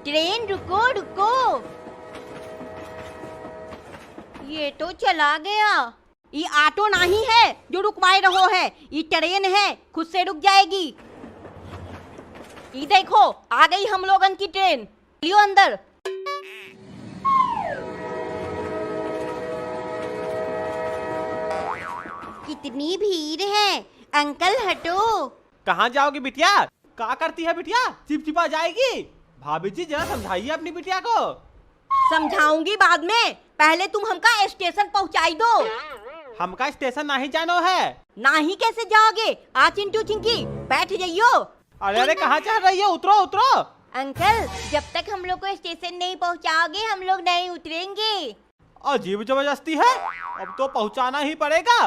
Train रुको रुको। ये तो चला गया। ये ऑटो नहीं है जो रुकवाए रहो है, ये ट्रेन है, खुद से रुक जाएगी। ये देखो आ गई हम लोगन की ट्रेन, लियो अंदर। कितनी भीड़ है, अंकल हटो। कहाँ जाओगी बिटिया? क्या करती है बिटिया? चिपचिपा जाएगी। भाभी जी जरा समझाइए अपनी बिटिया को। समझाऊंगी बाद में, पहले तुम हमका स्टेशन पहुंचाई दो। हमका स्टेशन नहीं जानो है। नहीं कैसे जाओगे? आ चिंटू चिंकी बैठ जाइयो। अरे अरे कहाँ चढ़ रही है? उतरो उतरो। अंकल जब तक हम लोग को स्टेशन नहीं पहुंचाओगे हम लोग नहीं उतरेंगे। अजीब जबरदस्ती है, अब तो पहुंचाना ही पड़ेगा।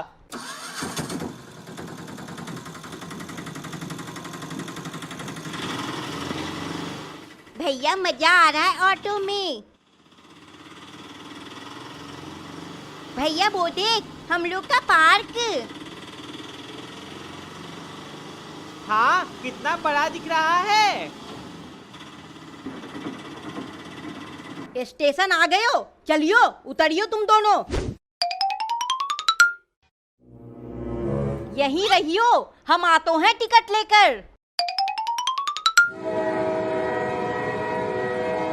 भैया मजा आ रहा है ऑटो में। भैया वो देख हम लोग का पार्क। हाँ कितना बड़ा दिख रहा है। स्टेशन आ गए हो, चलियो उतरियो तुम दोनों। यहीं रहियो, हम आतो हैं टिकट लेकर।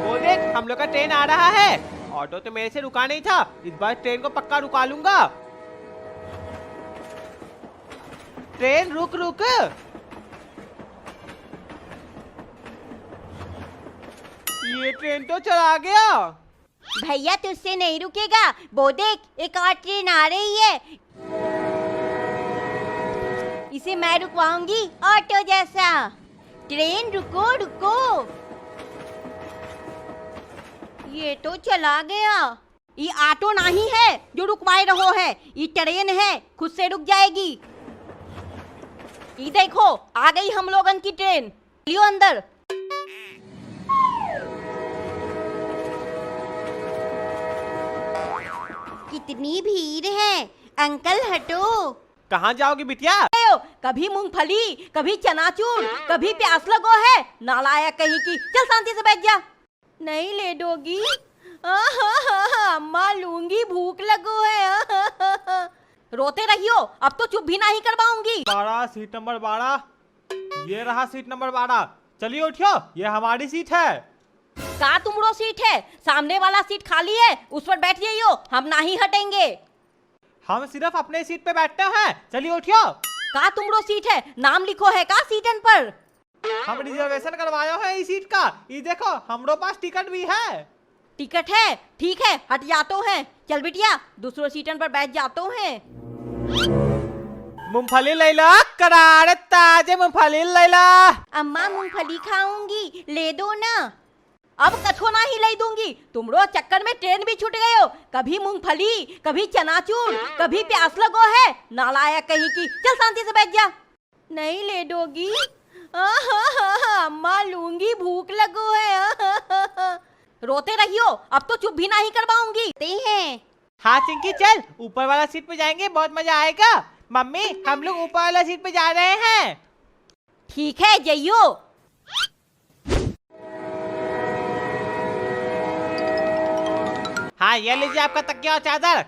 वो देख हम लोग का ट्रेन आ रहा है। ऑटो तो मेरे से रुका नहीं था, इस बार ट्रेन को पक्का रुका लूंगा। ट्रेन रुक रुक। ये ट्रेन तो चला गया। भैया तुझसे नहीं रुकेगा, वो देख एक और ट्रेन आ रही है, इसे मैं रुकवाऊंगी ऑटो जैसा। ट्रेन रुको रुको। ये तो चला गया। ये ऑटो नहीं है जो रुकवाए रहो है, ये ट्रेन है, खुद से रुक जाएगी। ये देखो आ गई हम लोगन की ट्रेन, लियो अंदर। कितनी भीड़ है, अंकल हटो। कहाँ जाओगी बिटिया? कभी मूंगफली, कभी चनाचूर, कभी प्यास लगो है, नालायक कहीं की। चल शांति से बैठ जा। नहीं ले दोगी? अम्मा लूंगी, भूख लगो है। रोते रहियो, अब तो चुप भी नहीं करवाऊंगी। 12 सीट नंबर 12। ये रहा सीट नंबर 12। चलिए उठियो, ये हमारी सीट है। का तुमरो सीट है? सामने वाला सीट खाली है, उस पर बैठ जाइयो, हम नहीं हटेंगे। हम सिर्फ अपने सीट पे बैठते हैं, चलिए उठियो। का तुमरो सीट है? नाम लिखो है का सीटन पर? हम रिजर्वेशन करवायो है इस सीट का। ये देखो हमरो पास टिकट भी है। टिकट है, ठीक है हट जातो हैं। चल बिटिया दूसरो सीटन पर बैठ जातो हैं। मूंगफली लैला, करारे ताजे मूंगफली लैला। अम्मा मूंगफली खाऊंगी, ले दो ना। अब कछो ना ही ले दूंगी, तुमरो चक्कर में ट्रेन भी छूट गए हो। कभी मूंगफली, कभी चनाचूर, कभी प्यास लगो है, नालायक कहीं की। चल शांति से बैठ जा। नहीं ले दोगी? अम्मा लूंगी, भूख लगो है। रोते रहियो, अब तो चुप भी नहीं करवाऊंगी। हैं। हाँ चिंकी चल, ऊपर वाला सीट पे जाएंगे, बहुत मजा आएगा। मम्मी हम लोग ऊपर वाला सीट पे जा रहे हैं। ठीक है जइयो। हाँ ये लीजिए आपका तकिया और चादर।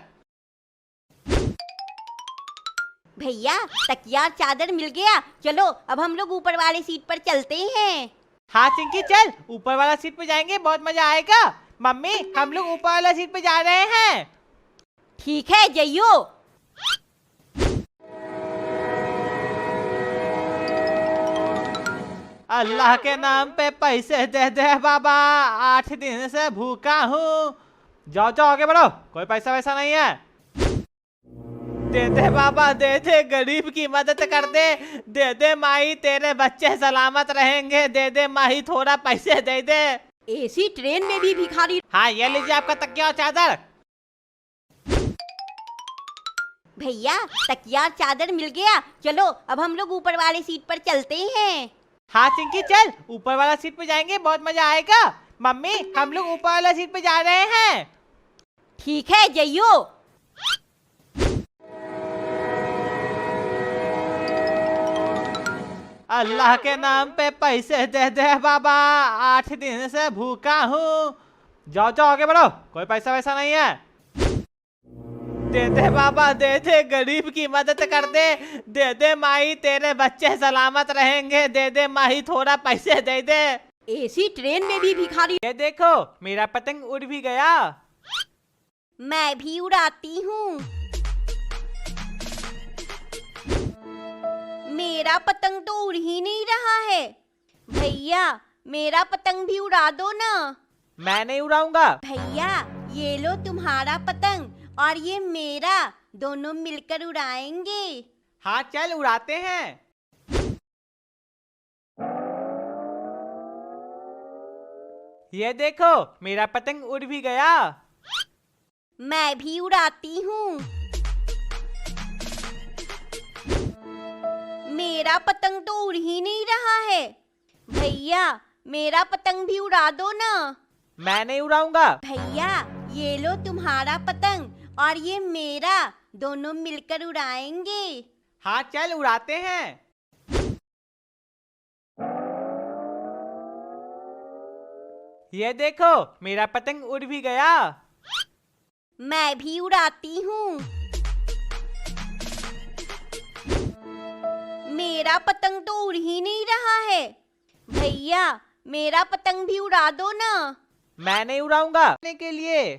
भैया तकिया और चादर मिल गया, चलो अब हम लोग ऊपर वाली सीट पर चलते हैं। हाँ चिंकी चल, ऊपर वाला सीट पे जाएंगे, बहुत मजा आएगा। मम्मी हम लोग ऊपर वाला सीट पे जा रहे हैं। ठीक है जइयो। अल्लाह के नाम पे पैसे दे दे बाबा, 8 दिन से भूखा हूँ। जाओ जाओ आगे बढ़ो, कोई पैसा वैसा नहीं है। दे दे बाबा दे दे, गरीब की मदद कर दे। दे दे माही, तेरे बच्चे सलामत रहेंगे। दे दे माही, थोड़ा पैसे दे दे। एसी ट्रेन में भी भिखारी। हाँ ये लीजिए आपका तकिया और चादर। भैया तकिया और चादर मिल गया, चलो अब हम लोग ऊपर वाली सीट पर चलते हैं। हाँ चिंकी चल, ऊपर वाला सीट पे जाएंगे, बहुत मजा आएगा। मम्मी हम लोग ऊपर वाला सीट पे जा रहे हैं। ठीक है जइयो। अल्लाह के नाम पे पैसे दे दे बाबा, 8 दिन से भूखा हूँ। जाओ जाओ आगे बढ़ो, कोई पैसा वैसा नहीं है। दे दे बाबा दे दे, गरीब की मदद कर दे दे माही, तेरे बच्चे सलामत रहेंगे। दे दे माही, थोड़ा पैसे दे दे। एसी ट्रेन में भी भिखारी। ये देखो मेरा पतंग उड़ भी गया। मैं भी उड़ाती हूँ। मेरा पतंग तो उड़ ही नहीं रहा है। भैया मेरा पतंग भी उड़ा दो ना। मैं नहीं उड़ाऊंगा। भैया ये लो तुम्हारा पतंग और ये मेरा, दोनों मिलकर उड़ाएंगे। हाँ चल उड़ाते हैं। ये देखो मेरा पतंग उड़ भी गया। मैं भी उड़ाती हूँ। मेरा पतंग तो उड़ ही नहीं रहा है। भैया मेरा पतंग भी उड़ा दो ना। मैं नहीं उड़ाऊंगा। भैया ये लो तुम्हारा पतंग और ये मेरा, दोनों मिलकर उड़ाएंगे। हाँ चल उड़ाते हैं। ये देखो मेरा पतंग उड़ भी गया। मैं भी उड़ाती हूँ। मेरा पतंग तो उड़ ही नहीं रहा है। भैया मेरा पतंग भी उड़ा दो ना। मैं नहीं उड़ाऊंगा। के लिए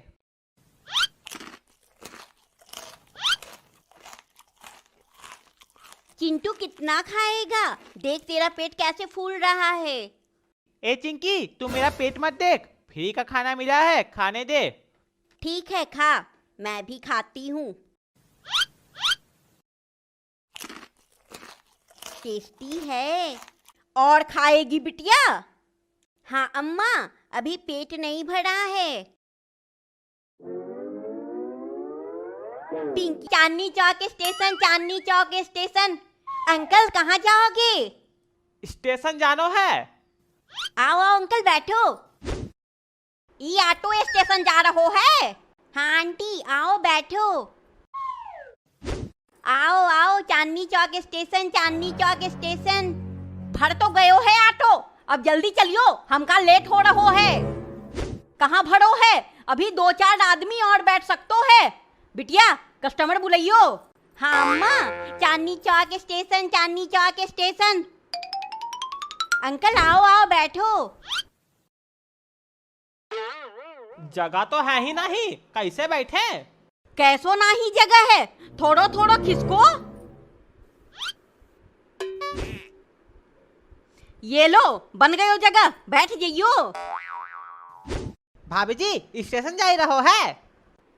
चिंटू कितना खाएगा? देख तेरा पेट कैसे फूल रहा है। ए चिंकी, तू मेरा पेट मत देख, फ्री का खाना मिला है, खाने दे। ठीक है खा, मैं भी खाती हूँ। टेस्टी है। और खाएगी बिटिया? हाँ अम्मा, अभी पेट नहीं भरा है। Pinky, Chandni Chowk station, Chandni Chowk station. Uncle कहाँ जाओगे? स्टेशन जानो है। आओ आओ अंकल बैठो। ये ऑटो स्टेशन जा रहो है। हाँ आंटी आओ बैठो। आओ आओ चांदनी चौक स्टेशन, चांदनी चौक स्टेशन। भर तो गयो है ऑटो, अब जल्दी चलियो, हमका लेट हो रहो है। कहाँ भरो है? अभी 2-4 आदमी और बैठ सकतो है। बिटिया कस्टमर बुलाइयो। हाँ अम्मा, Chandni Chowk station, Chandni Chowk station. Uncle आओ आओ बैठो। जगह तो है ही नहीं, कैसे बैठे? कैसो ना ही जगह है, थोड़ो थोड़ो खिसको। ये लो बन गयो जगह, बैठ जाइयो। भाभी जी स्टेशन जा रहो है।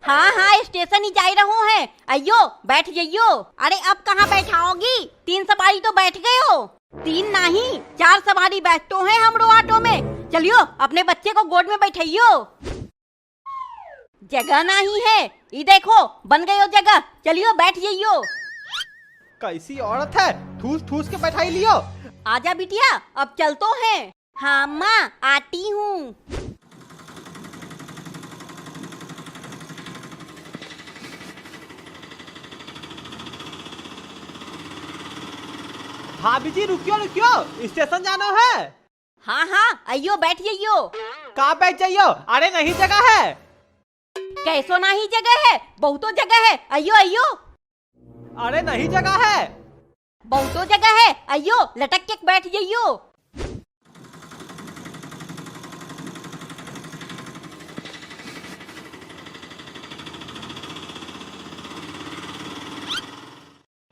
हाँ हाँ स्टेशन ही जा रहो है। अयो बैठ जाइयो। अरे अब कहाँ बैठाओगी? 3 सवारी तो बैठ गए हो। 3 नहीं 4 सवारी बैठतो हैं हमरो ऑटो में। चलियो अपने बच्चे को गोद में बैठाइयो। जगह नहीं है, ये देखो बन गयो जगह, चलियो बैठ जाइयो। कैसी औरत है, ठूस ठूस के बैठाई लियो। आजा बिटिया अब चलतो हैं। हाँ अम्मा आती हूँ। भाभी जी रुकियो रुकियो, स्टेशन जाना है। हाँ हाँ अयो बैठ जाइयो। कहाँ बैठ जाइयो? अरे नहीं जगह है। कैसो नहीं जगह है, बहुतो जगह है। अयो अयो। अरे नहीं जगह है। बहुतो जगह है, अयो लटक के बैठ जाइयो।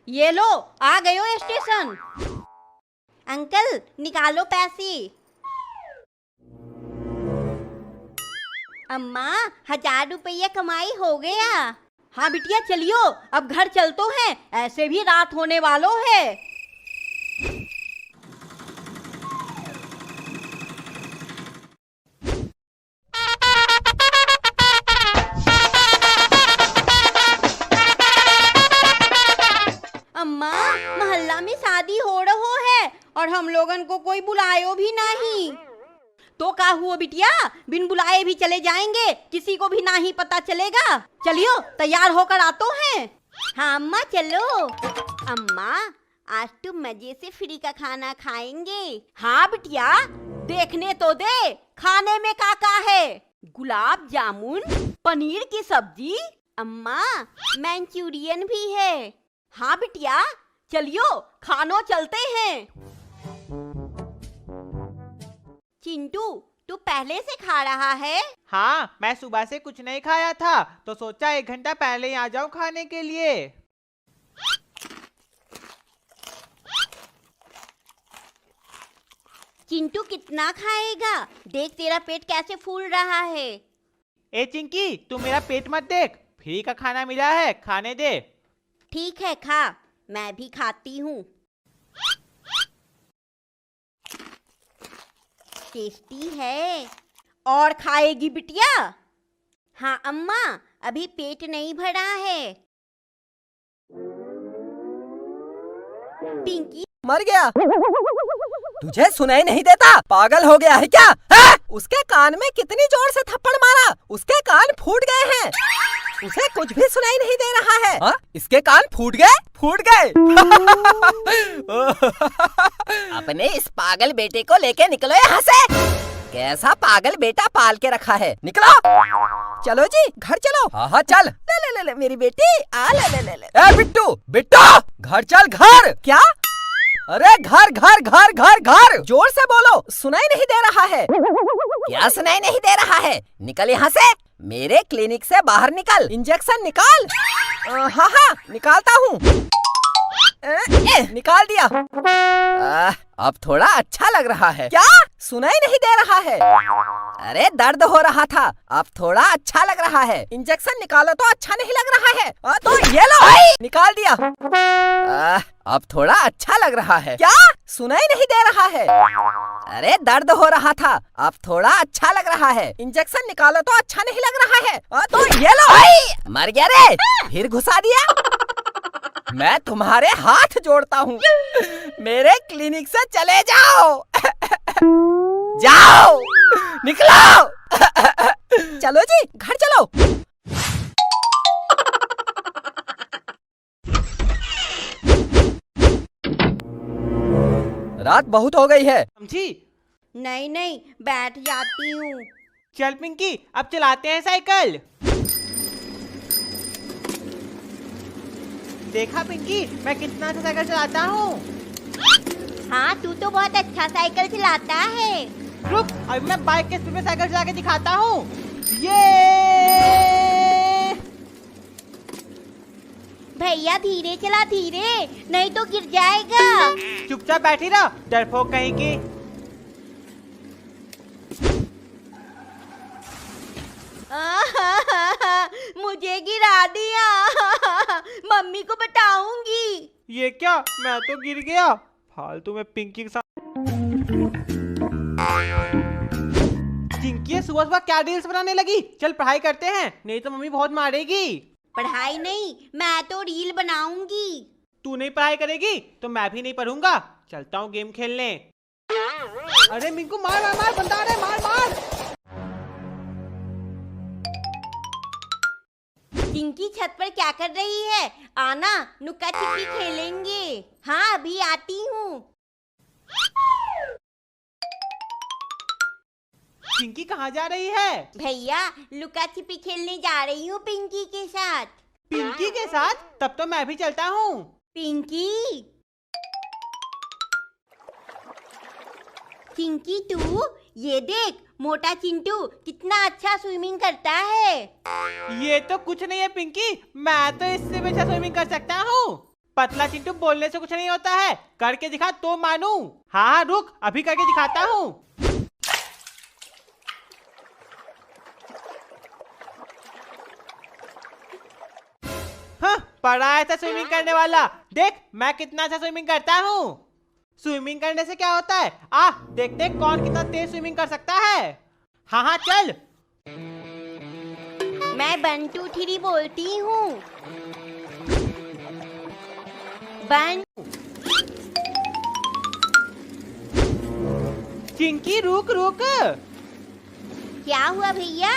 ये लो आ गयो स्टेशन। अंकल निकालो पैसे। अम्मा 1000 रुपया कमाई हो गया। हाँ बिटिया चलियो, अब घर चलतो हैं, ऐसे भी रात होने वालों है। अम्मा मोहल्ला में शादी हो रहो है और हम लोगन को कोई बुलायो भी नहीं। तो का हुआ बिटिया, बिन बुलाए भी चले जाएंगे, किसी को भी नहीं पता चलेगा। चलियो तैयार होकर आतो हैं। हाँ अम्मा चलो। अम्मा आज तुम मजे से फ्री का खाना खाएंगे। हाँ बिटिया, देखने तो दे खाने में का है। गुलाब जामुन, पनीर की सब्जी, अम्मा मंचूरियन भी है। हाँ बिटिया, चलियो खानो चलते हैं। चिंटू, तू पहले से खा रहा है? हाँ, मैं सुबह से कुछ नहीं खाया था तो सोचा 1 घंटा पहले ही आ जाऊं खाने के लिए। चिंटू कितना खाएगा? देख तेरा पेट कैसे फूल रहा है। ए चिंकी, तू मेरा पेट मत देख, फ्री का खाना मिला है, खाने दे। ठीक है खा, मैं भी खाती हूँ। टेस्टी है। और खाएगी बिटिया? हाँ अम्मा, अभी पेट नहीं भरा है। पिंकी मर गया। तुझे सुनाई नहीं देता? पागल हो गया है क्या? है? उसके कान में कितनी जोर से थप्पड़ मारा, उसके कान फूट गए हैं। उसे कुछ भी सुनाई नहीं दे रहा है। हा? इसके कान फूट गए? फूट गए। अपने इस पागल बेटे को लेके निकलो यहाँ से। कैसा पागल बेटा पाल के रखा है, निकलो। चलो जी, घर चलो। हाँ चल। ले ले ले ले मेरी बेटी, आ ले ले ले ले। ए बिट्टू, बिट्टू, घर चल घर। क्या? अरे घर घर घर घर घर, जोर से बोलो, सुनाई नहीं दे रहा है। क्या सुनाई नहीं दे रहा है? निकल यहाँ से, मेरे क्लिनिक से बाहर निकल। इंजेक्शन निकाल। हाँ हाँ निकालता हूँ। निकाल दिया। अब थोड़ा अच्छा लग रहा है। क्या? सुनाई नहीं दे रहा है? अरे दर्द हो रहा था, अब थोड़ा अच्छा लग रहा है। इंजेक्शन निकालो तो अच्छा नहीं लग रहा है। तो ये लो, निकाल दिया। अब थोड़ा अच्छा लग रहा है। क्या? सुनाई नहीं दे रहा है? अरे दर्द हो रहा था, अब थोड़ा अच्छा लग रहा है। इंजेक्शन निकालो तो अच्छा नहीं लग रहा है। तो ये लो। मर गया रे, फिर घुसा दिया। मैं तुम्हारे हाथ जोड़ता हूँ, मेरे क्लिनिक से चले जाओ। जाओ, निकलो। चलो जी, घर चलो। रात बहुत हो गई है। समझी? नहीं नहीं, बैठ जाती हूँ। चल पिंकी, अब चलाते हैं साइकिल। देखा पिंकी, मैं कितना अच्छा साइकिल चलाता हूँ। हाँ तू तो बहुत अच्छा साइकिल चलाता है। रुक, अभी मैं बाइक के स्पीड में साइकिल चला के दिखाता हूँ। ये भैया धीरे चला, धीरे, नहीं तो गिर जाएगा। चुपचाप बैठी रहो, डरपोक कहीं की। मुझे गिरा दिया। मम्मी को बताऊंगी। ये क्या, मैं तो गिर गया। फालतू में पिंकी के साथ। चिंकी सुबह सुबह क्या रील्स बनाने लगी? चल पढ़ाई करते हैं, नहीं तो मम्मी बहुत मारेगी। पढ़ाई नहीं, मैं तो रील बनाऊंगी। तू नहीं पढ़ाई करेगी तो मैं भी नहीं पढ़ूंगा। चलता हूँ गेम खेलने। अरे मिंकू, मार मार मार, बंदा आ रहा है, मार मार। चिंकी छत पर क्या कर रही है? आना, नुक्का छिपी खेलेंगे। हाँ अभी आती हूँ। पिंकी कहाँ जा रही है? भैया लुका छिपी खेलने जा रही हूँ पिंकी के साथ। पिंकी के साथ? तब तो मैं भी चलता हूँ। पिंकी, चिंकी तू ये देख, मोटा चिंटू कितना अच्छा स्विमिंग करता है। ये तो कुछ नहीं है पिंकी, मैं तो इससे भी अच्छा स्विमिंग कर सकता हूँ। पतला चिंटू बोलने से कुछ नहीं होता है, करके दिखा तो मानू। हाँ हाँ रुक, अभी करके दिखाता हूँ। हाँ, पढ़ा था स्विमिंग करने वाला। देख मैं कितना अच्छा स्विमिंग करता हूँ। स्विमिंग करने से क्या होता है? देखते हैं कौन कितना तेज स्विमिंग कर सकता है। हाँ हाँ चल। मैं 1 2 3 बोलती हूँ। 1। चिंकी रुक रुक। क्या हुआ भैया?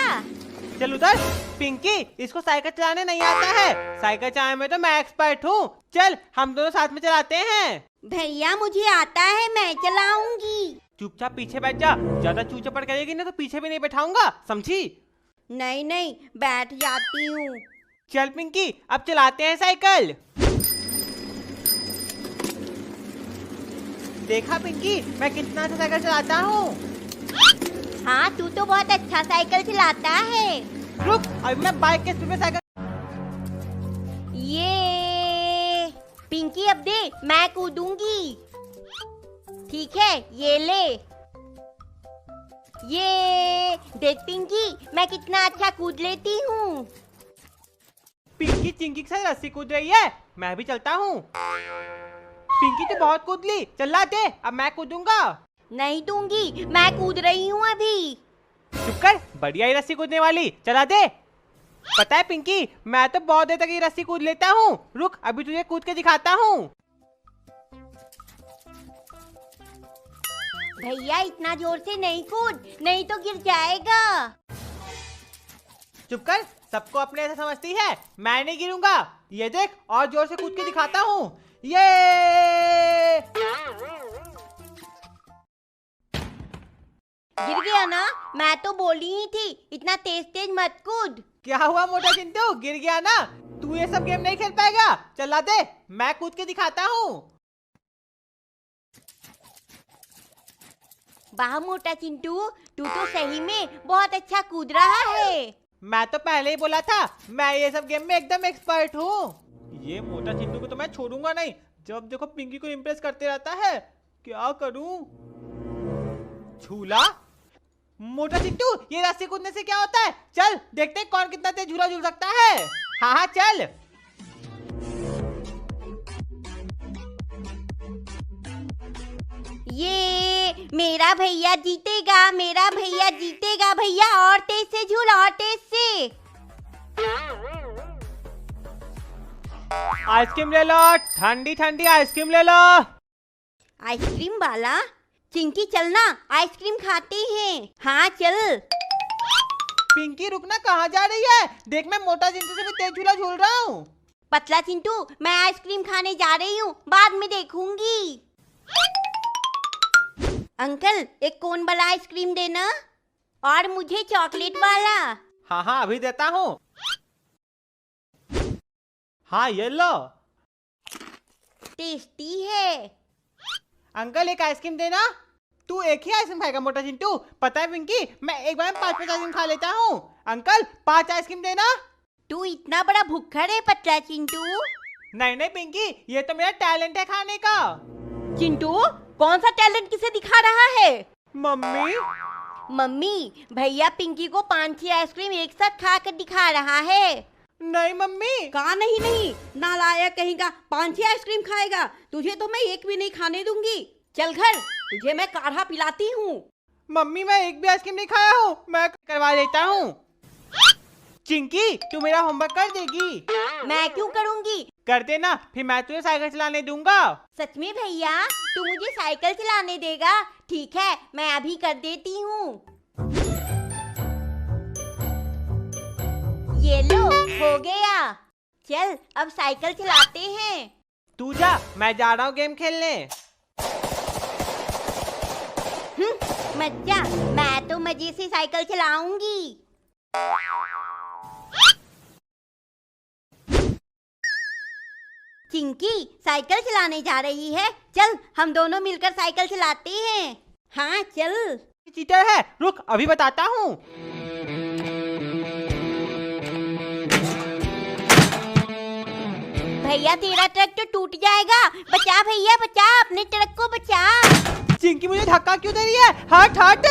चल उधर। पिंकी, इसको साइकिल चलाने नहीं आता है। साइकिल चलाने में तो मैं एक्सपर्ट हूँ। चल हम दोनों साथ में चलाते हैं। भैया मुझे आता है, मैं चलाऊंगी। चुपचाप पीछे बैठ जा, ज्यादा चू चपड़ करेगी ना तो पीछे भी नहीं बैठाऊंगा, समझी? नहीं नहीं, बैठ जाती हूँ। चल पिंकी, अब चलाते हैं साइकिल। देखा पिंकी, मैं कितना अच्छा साइकिल चलाता हूँ। हाँ, तू तो बहुत अच्छा साइकिल चलाता है। रुक, अभी मैं बाइक के स्पीड में साइकिल। ये पिंकी, अब दे, मैं कूदूंगी। ठीक है, ये ले। ये देख पिंकी, मैं कितना अच्छा कूद लेती हूँ। पिंकी चिंकी के साथ रस्सी कूद रही है, मैं भी चलता हूँ। पिंकी तो बहुत कूद ली, चला दे, अब मैं कूदूंगा। नहीं दूंगी, मैं कूद रही हूँ अभी। चुप कर, बढ़िया ही रस्सी कूदने वाली, चला दे। पता है पिंकी, मैं तो बहुत देर तक ये रस्सी कूद लेता हूँ। रुक, अभी तुझे कूद के दिखाता हूँ। भैया इतना जोर से नहीं कूद, नहीं तो गिर जाएगा। चुप कर, सबको अपने ऐसा समझती है, मैं नहीं गिरूंगा। ये देख, और जोर से कूद के दिखाता हूँ। ये गिर गया ना, मैं तो बोली ही थी, इतना तेज तेज मत कूद। क्या हुआ मोटा चिंटू, गिर गया ना? तू ये सब गेम नहीं खेल पाएगा, चला दे, मैं कूद के दिखाता हूँ। वाह मोटा चिंटू, तू तो सही में बहुत अच्छा कूद रहा है। मैं तो पहले ही बोला था, मैं ये सब गेम में एकदम एक्सपर्ट हूँ। ये मोटा चिंटू को तो मैं छोड़ूंगा नहीं, जब देखो पिंकी को इम्प्रेस करते रहता है। क्या करूँ? झूला? मोटा चिंटू, ये रस्सी कूदने से क्या होता है? चल देखते हैं कौन कितना तेज झूला झूल सकता है। हाँ हाँ चल। ये मेरा भैया जीतेगा, मेरा भैया जीतेगा। भैया और तेज से झूल, और तेज से। आइसक्रीम ले लो, ठंडी ठंडी आइसक्रीम ले लो। आइसक्रीम वाला? चिंकी चलना, आइसक्रीम खाते हैं। हाँ चल। पिंकी रुकना, कहाँ जा रही है? देख मैं मोटा चिंटू से भी तेज झूला झूल रहा हूँ। पतला चिंटू, मैं आइसक्रीम खाने जा रही हूँ, बाद में देखूंगी। अंकल, एक कोन वाला आइसक्रीम देना, और मुझे चॉकलेट वाला। हाँ हाँ अभी देता हूँ। हाँ ये लो। टेस्टी है। अंकल एक आइसक्रीम देना। तू एक ही आइसक्रीम खाएगा मोटा चिंटू? पता है पिंकी, मैं एक बार में 5 आइसक्रीम खा लेता हूँ। अंकल 5 आइसक्रीम देना। तू इतना बड़ा भुक्खड़ है पतला चिंटू? नहीं नहीं पिंकी, ये तो मेरा टैलेंट है खाने का। चिंटू, कौन सा टैलेंट किसे दिखा रहा है? मम्मी। मम्मी, भैया पिंकी को 5-6 आइसक्रीम एक साथ खा कर दिखा रहा है। नहीं मम्मी। कहा नहीं नहीं, नालायक कहेगा, 5-6 आइसक्रीम खाएगा, तुझे तो मैं एक भी नहीं खाने दूंगी। चल घर, तुझे मैं काढ़ा पिलाती हूँ। मम्मी मैं एक भी आइसक्रीम नहीं खाया हूँ, मैं करवा लेता हूँ। चिंकी तू मेरा होमवर्क कर देगी? मैं क्यों करूँगी? कर देना, फिर मैं तुझे साइकिल चलाने दूंगा। सच में भैया, तू मुझे साइकिल चलाने देगा? ठीक है, मैं अभी कर देती हूँ। ये लो, हो गया। चल अब साइकिल चलाते हैं। तू जा, मैं जा रहा हूँ गेम खेलने। मत जा, मैं तो मजे से साइकिल चलाऊंगी। चिंकी साइकिल चलाने जा रही है, चल हम दोनों मिलकर साइकिल चलाते हैं। हाँ चल। चीटर है, रुक अभी बताता हूँ। भैया तेरा ट्रक तो टूट जाएगा, बचा भैया बचा, अपने ट्रक को बचा। चिंकी मुझे धक्का क्यों दे रही है? हट हट।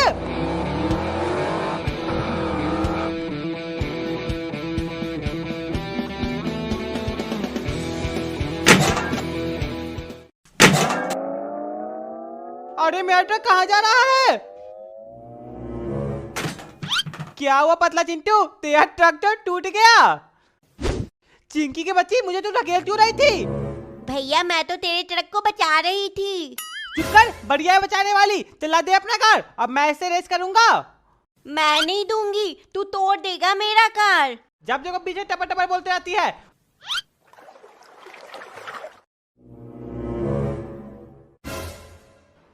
अरे मेरा ट्रक कहाँ जा रहा है? क्या हुआ पतला चिंटू, तेरा ट्रक तो टूट गया। चिंकी के बच्ची, मुझे तो ढकेल क्यों रही थी? भैया मैं तो तेरे ट्रक को बचा रही थी। चुप कर, बढ़िया है बचाने वाली। चला दे अपना कार, अब मैं इससे रेस करूंगा। मैं नहीं दूंगी, तू तोड़ देगा मेरा कार। जब देखो पीछे टपर टपर बोलते रहती है।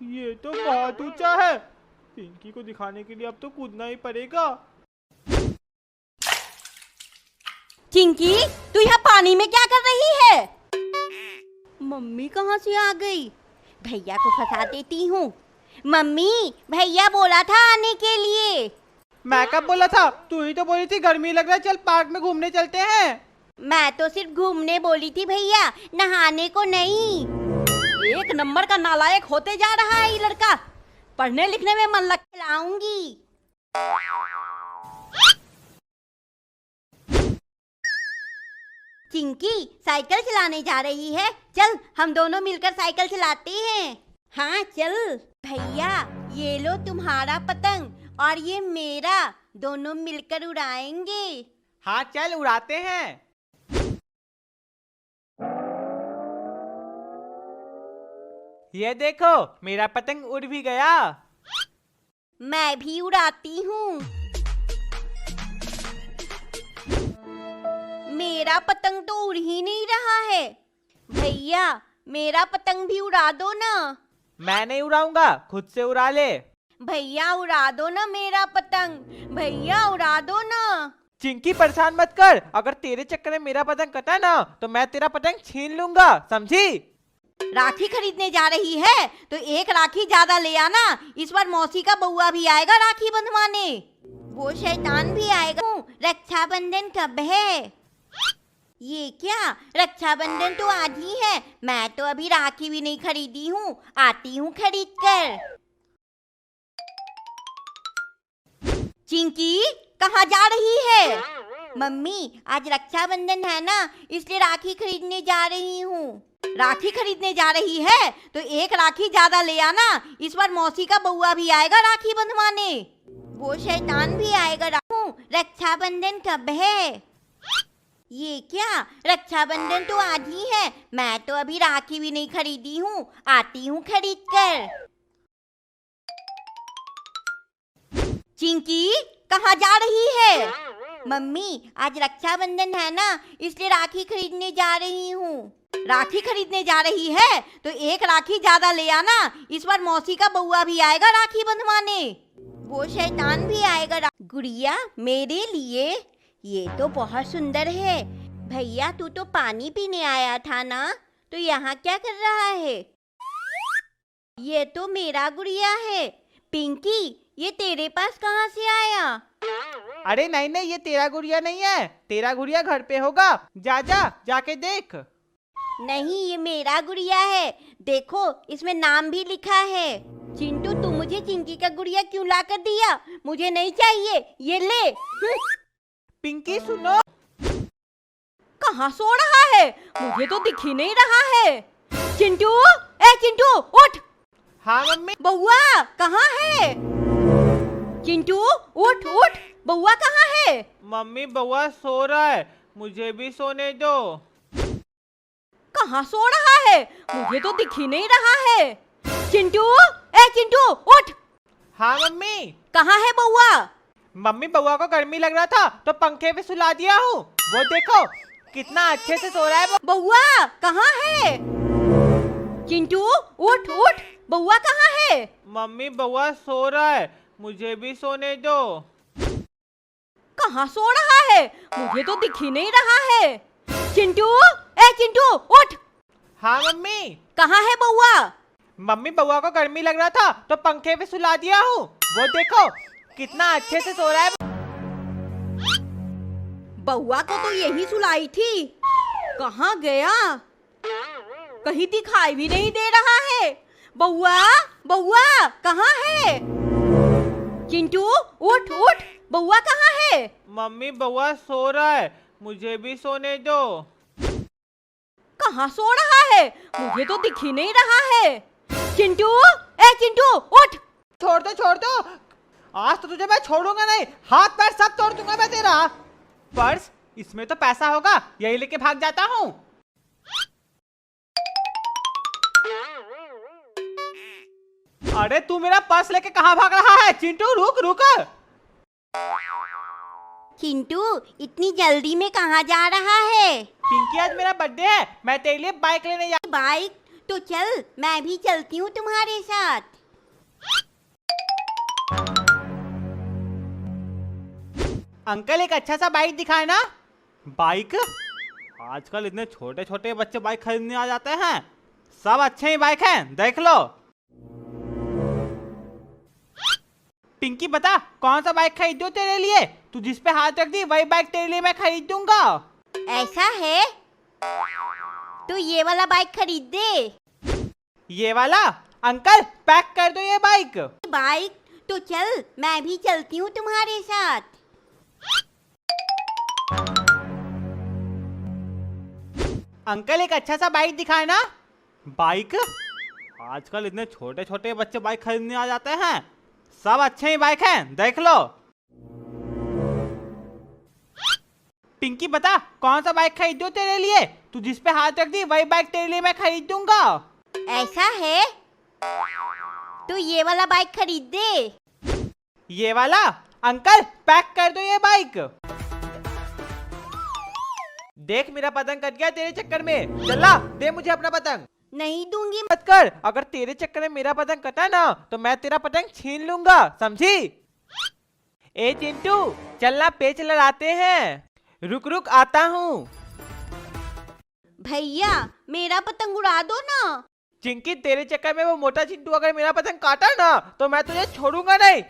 ये तो बहुत ऊंचा है, पिंकी को दिखाने के लिए अब तो कूदना ही पड़ेगा। चिंकी, तू यहाँ पानी में क्या कर रही है? मम्मी कहाँ से आ गई? भैया को फंसा देती हूँ। मम्मी, भैया बोला था आने के लिए। मैं कब बोला था? तू ही तो बोली थी गर्मी लग रहा है, चल पार्क में घूमने चलते हैं। मैं तो सिर्फ घूमने बोली थी भैया, नहाने को नहीं। एक नंबर का नालायक होते जा रहा है ये लड़का। पढ़ने लिखने में मन लग। लाऊंगी। चिंकी साइकिल चलाने जा रही है, चल हम दोनों मिलकर साइकिल चलाते हैं। हाँ चल। भैया ये लो तुम्हारा पतंग और ये मेरा, दोनों मिलकर उड़ाएंगे। हाँ चल उड़ाते हैं। ये देखो मेरा पतंग उड़ भी गया। मैं भी उड़ाती हूँ। मेरा पतंग तो उड़ ही नहीं रहा है। भैया मेरा पतंग भी उड़ा दो ना। मैं नहीं उड़ाऊंगा, खुद से उड़ा ले। भैया उड़ा दो ना मेरा पतंग, भैया उड़ा दो ना। चिंकी परेशान मत कर, अगर तेरे चक्कर में मेरा पतंग कटा ना तो मैं तेरा पतंग छीन लूंगा, समझी? राखी खरीदने जा रही है तो एक राखी ज्यादा ले आना। इस बार मौसी का बउआ भी आएगा राखी बंधवाने। वो शैतान भी आएगा। रक्षाबंधन कब है? ये क्या, रक्षाबंधन तो आज ही है। मैं तो अभी राखी भी नहीं खरीदी हूँ, आती हूँ खरीद कर। चिंकी कहाँ जा रही है? मम्मी आज रक्षाबंधन है ना, इसलिए राखी खरीदने जा रही हूँ। राखी खरीदने जा रही है तो एक राखी ज्यादा ले आना। इस बार मौसी का बउआ भी आएगा राखी बंधवाने। वो शैतान भी आएगा। रक्षाबंधन कब है? ये क्या, रक्षाबंधन तो आज ही है। मैं तो अभी राखी भी नहीं खरीदी हूँ, आती हूँ खरीद कर। चिंकी कहाँ जा रही है? मम्मी आज रक्षाबंधन है ना, इसलिए राखी खरीदने जा रही हूँ। राखी खरीदने जा रही है तो एक राखी ज्यादा ले आना। इस बार मौसी का बउआ भी आएगा राखी बंधवाने। वो शैतान भी आएगा। गुड़िया मेरे लिए, ये तो बहुत सुंदर है। भैया तू तो पानी पीने आया था ना, तो यहाँ क्या कर रहा है? ये तो मेरा गुड़िया है। पिंकी ये तेरे पास कहाँ से आया? अरे नहीं नहीं, ये तेरा गुड़िया नहीं है, तेरा गुड़िया घर पे होगा। जा जा जाके देख। नहीं ये मेरा गुड़िया है, देखो इसमें नाम भी लिखा है। चिंटू तू मुझे चिंकी का गुड़िया क्यों ला कर दिया? मुझे नहीं चाहिए, ये ले। पिंकी सुनो। कहाँ सो रहा है? मुझे तो दिख ही नहीं रहा है। चिंटू, ए चिंटू उठ। हाँ मम्मी। बउआ कहाँ है? चिंटू उठ उठ, बउआ कहाँ है? मम्मी बउआ सो रहा है, मुझे भी सोने दो। कहाँ सो रहा है? मुझे तो दिख ही नहीं रहा है। चिंटू, ए चिंटू उठ। हाँ मम्मी। कहाँ है बउआ? मम्मी बउआ को गर्मी लग रहा था तो पंखे पे सुला दिया हूँ, वो देखो कितना अच्छे से सो रहा है। बउआ कहाँ है? चिंटू उठ उठ, बउआ कहाँ है? मम्मी बउआ सो रहा है, मुझे भी सोने दो। कहाँ सो रहा है? मुझे तो दिख ही नहीं रहा है। चिंटू, ए चिंटू उठ। हाँ मम्मी। कहाँ है बउआ? मम्मी बउआ को गर्मी लग रहा था तो पंखे पे सुला दिया हूँ, वो देखो कितना अच्छे से सो रहा है। बउआ को तो यही सुलाई थी, कहाँ गया? कहीं दिखाई भी नहीं दे रहा है। बउआ बउआ कहाँ है? चिंटू उठ उठ, बउआ कहाँ है? मम्मी बउआ सो रहा है, मुझे भी सोने दो। कहाँ सो रहा है? मुझे तो दिख ही नहीं रहा है। चिंटू, ए चिंटू उठ। छोड़ दो, आज तो तुझे मैं छोड़ूंगा नहीं, हाथ पैर सब तोड़ दूंगा मैं तेरा। पर्स, इसमें तो पैसा होगा, यही लेके भाग जाता हूँ। अरे तू मेरा पर्स लेके कहाँ भाग रहा है? चिंटू रुक रुक। चिंटू, इतनी जल्दी में कहाँ जा रहा है? पिंकी आज मेरा बर्थडे है, मैं तेरे लिए बाइक लेने जा। बाइक? तो चल, मैं भी चलती हूँ तुम्हारे साथ। अंकल एक अच्छा सा बाइक दिखाए ना। बाइक? आजकल इतने छोटे छोटे बच्चे बाइक खरीदने आ जाते हैं। सब अच्छे ही बाइक हैं, देख लो। पिंकी बता कौन सा बाइक खरीदूं तेरे लिए? तू जिस पे हाथ रख दी वही बाइक तेरे लिए मैं खरीद दूंगा। ऐसा है? तो ये वाला बाइक खरीद दे। ये वाला? अंकल पैक कर दो ये बाइक। बाइक? तो चल, मैं भी चलती हूँ तुम्हारे साथ। अंकल एक अच्छा सा बाइक दिखाए ना। बाइक? आजकल इतने छोटे छोटे बच्चे बाइक खरीदने आ जाते हैं। सब अच्छे ही बाइक हैं, देख लो। पिंकी बता कौन सा बाइक खरीदूं तेरे लिए? तू जिस पे हाथ रख दी वही बाइक तेरे लिए मैं खरीद दूंगा। ऐसा है? तो ये वाला बाइक खरीद दे। ये वाला? अंकल पैक कर दो ये बाइक। देख मेरा पतंग कट गया तेरे चक्कर में। चला दे मुझे अपना पतंग। नहीं दूंगी। मत कर, अगर तेरे चक्कर में मेरा पतंग कटा ना तो मैं तेरा पतंग छीन लूंगा, समझी? ए चिंटू चलना पेच लड़ाते हैं। रुक रुक आता हूँ। भैया, मेरा पतंग उड़ा दो ना। चिंकी तेरे चक्कर में वो मोटा चिंटू अगर मेरा पतंग काटा ना तो मैं तुझे छोड़ूंगा नहीं।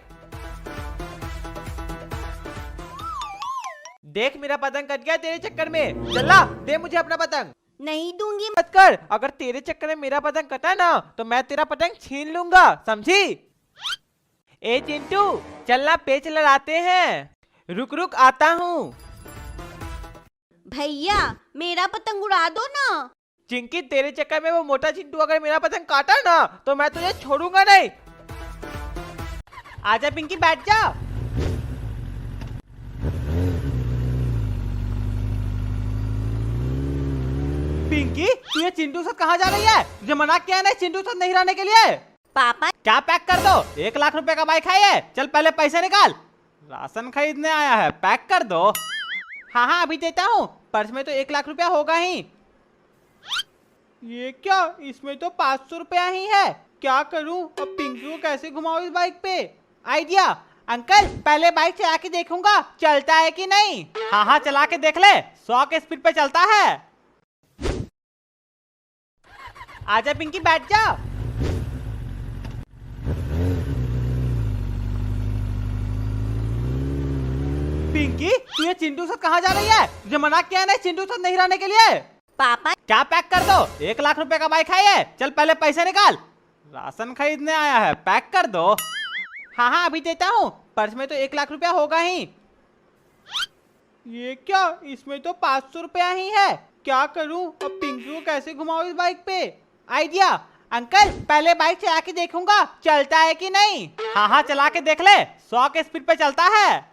देख मेरा पतंग कट गया तेरे चक्कर में। चला दे मुझे अपना पतंग। नहीं दूंगी। मत कर, अगर तेरे चक्कर में मेरा पतंग कटा ना तो मैं तेरा पतंग छीन लूंगा, समझी? ए चिंटू चलना पेच लड़ाते हैं। रुक रुक आता हूँ। भैया, मेरा पतंग उड़ा दो ना। चिंकी तेरे चक्कर में वो मोटा चिंटू अगर मेरा पतंग काटा ना तो मैं तुझे छोड़ूंगा नहीं। आजा पिंकी बैठ जा। पिंकी तू ये चिंटू साथ कहाँ जा रही है? तुझे मना किया है ना चिंटू साथ नहीं रहने के लिए। पापा, क्या पैक कर दो? 1 लाख रुपए का बाइक है ये। चल पहले पैसे निकाल। राशन खरीदने आया है, पैक कर दो। हाँ हाँ अभी देता हूँ, पर्स में तो 1 लाख रुपया होगा ही। ये क्या, इसमें तो 500 रुपया ही है। क्या करूँ अब, पिंकी को कैसे घुमाऊं इस बाइक पे? आइडिया। अंकल पहले बाइक चला के देखूंगा चलता है कि नहीं। हाँ हाँ चला के देख ले, 100 के स्पीड पे चलता है। आजा पिंकी बैठ जा। पिंकी तू ये चिंटू साथ कहाँ जा रही है? तुझे मना किया है ना चिंटू साथ नहीं रहने के लिए। पापा, क्या पैक कर दो? 1 लाख रुपए का बाइक है ये। चल पहले पैसे निकाल। राशन खरीदने आया है, पैक कर दो। हाँ हाँ अभी देता हूँ, पर्स में तो 1 लाख रुपया होगा ही। ये क्या, इसमें तो 500 रुपया ही है। क्या करूँ अब, पिंकी को कैसे घुमाऊं इस बाइक पे? आइडिया। अंकल पहले बाइक चला के देखूंगा चलता है कि नहीं। हाँ हाँ चला के देख ले, 100 के स्पीड पे चलता है।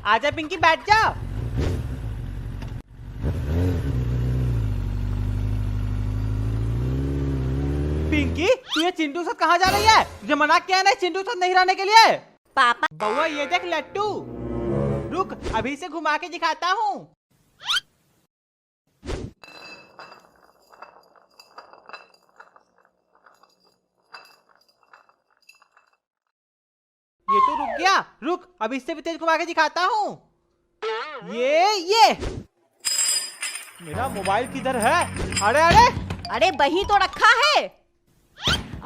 आजा पिंकी बैठ जा। पिंकी तू ये चिंटू साथ कहाँ जा रही है? तुझे मना किया है ना चिंटू साथ नहीं रहने के लिए। पापा, बउआ ये देख लट्टू। रुक अभी से घुमा के दिखाता हूँ। ये तो रुक गया, रुक अब इससे भी तेज घुमा के दिखाता हूँ। ये मेरा मोबाइल किधर है? अरे अरे अरे वही तो रखा है।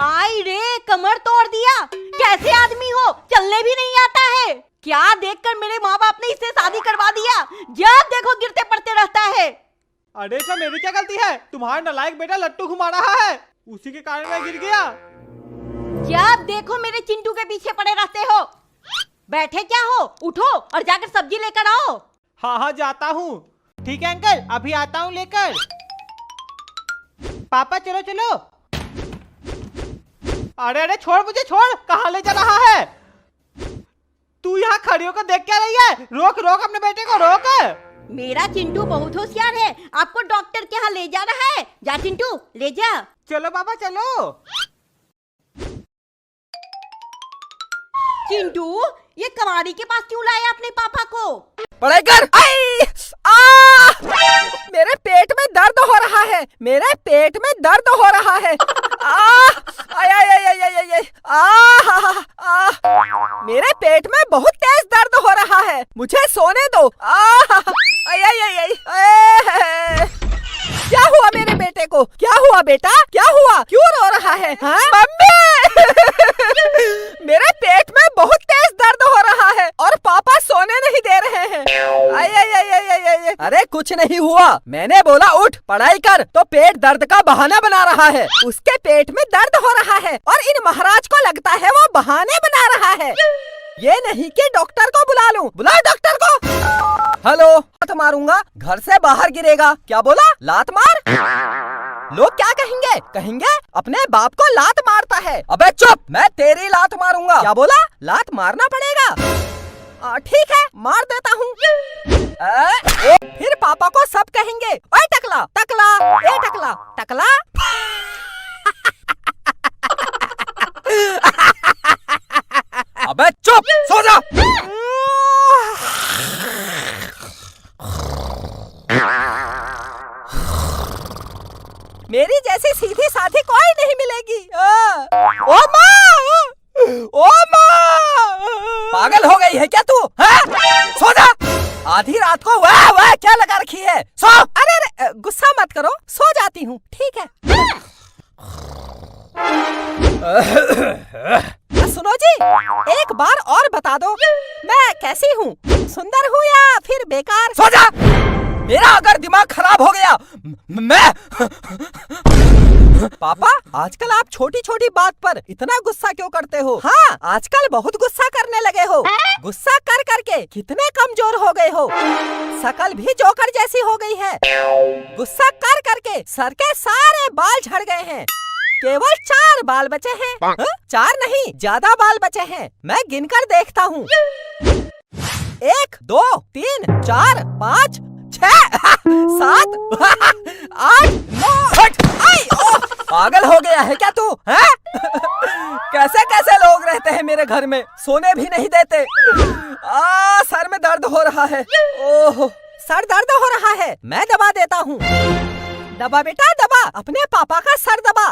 आई रे, कमर तोड़ दिया। कैसे आदमी हो, चलने भी नहीं आता है। क्या देखकर मेरे माँ बाप ने इससे शादी करवा दिया। जब देखो गिरते पड़ते रहता है। अरे इसमें मेरी क्या गलती है? तुम्हारा नालायक बेटा लट्टू घुमा रहा है, उसी के कारण मैं गिर गया। जब देखो मेरे चिंटू के पीछे पड़े रहते हो। बैठे क्या हो, उठो और जाकर सब्जी लेकर आओ। हाँ हाँ जाता हूँ। ठीक है अंकल अभी आता हूँ लेकर। पापा चलो चलो। अरे अरे छोड़ मुझे, छोड़, कहाँ ले जा रहा है? तू यहाँ खड़ी होकर देख क्या रही है? रोक रोक अपने बेटे को, रोक। मेरा चिंटू बहुत होशियार है, आपको डॉक्टर के यहाँ ले जा रहा है। जा चिंटू ले जा। चलो पापा चलो। चिंटू, ये कबाड़ी के पास क्यों लाया अपने पापा को? पढ़ाई कर। आई! आ! मेरे पेट में दर्द हो रहा है, मेरे पेट में दर्द हो रहा है। आय आय आय आय आय आय। मेरे पेट में बहुत तेज दर्द हो रहा है, मुझे सोने दो। आय आय आय आय। क्या हुआ मेरे बेटे को? क्या हुआ बेटा? क्या हुआ? क्यों रो रहा है? हाँ? मम्मी! मेरे पेट में बहुत तेज दर्द हो रहा है और पापा सोने नहीं दे रहे हैं। आय आय आय आय आय आय। अरे कुछ नहीं हुआ, मैंने बोला उठ पढ़ाई कर, तो पेट दर्द का बहाना बना रहा है। उसके पेट में दर्द हो रहा है और इन महाराज को लगता है वो बहाने बना रहा है। ये नहीं कि डॉक्टर को बुला लूं। बुलाओ डॉक्टर को। हेलो। लात मारूंगा, घर से बाहर गिरेगा। क्या बोला? लात मार? लोग क्या कहेंगे? कहेंगे अपने बाप को लात मारता है। अबे चुप, मैं तेरी लात मारूंगा। क्या बोला? लात मारना पड़ेगा। ठीक है, मार देता हूँ। फिर पापा को सब कहेंगे, ओए टकला टकला, ए टकला टकला। अबे चुप, सो जा। मेरी जैसी सीधी साधी कोई नहीं मिलेगी। ओ माँ! ओ माँ! पागल हो गई है क्या तू? सो जा। आधी रात को वाह वाह क्या लगा रखी है? सो। अरे गुस्सा मत करो, सो जाती हूँ, ठीक है। सुनो जी, एक बार और बता दो, मैं कैसी हूँ? सुंदर हूँ या फिर बेकार? सो जा। मेरा अगर दिमाग खराब हो गया मैं पापा, आजकल आप छोटी छोटी बात पर इतना गुस्सा क्यों करते हो? हाँ, आजकल बहुत गुस्सा करने लगे हो। गुस्सा कर करके कितने कमजोर हो गए हो। शकल भी जोकर जैसी हो गई है। गुस्सा कर करके सर के सारे बाल झड़ गए हैं। केवल 4 बाल बचे हैं। 4 नहीं, ज्यादा बाल बचे हैं। मैं गिनकर देखता हूँ। 1 2 3 4 5 6 7 8 9। पागल हो गया है क्या तू? हैं? कैसे कैसे लोग रहते हैं मेरे घर में, सोने भी नहीं देते। सर में दर्द हो रहा है। ओह, सर दर्द हो रहा है। मैं दबा देता हूँ। दबा बेटा दबा, अपने पापा का सर दबा।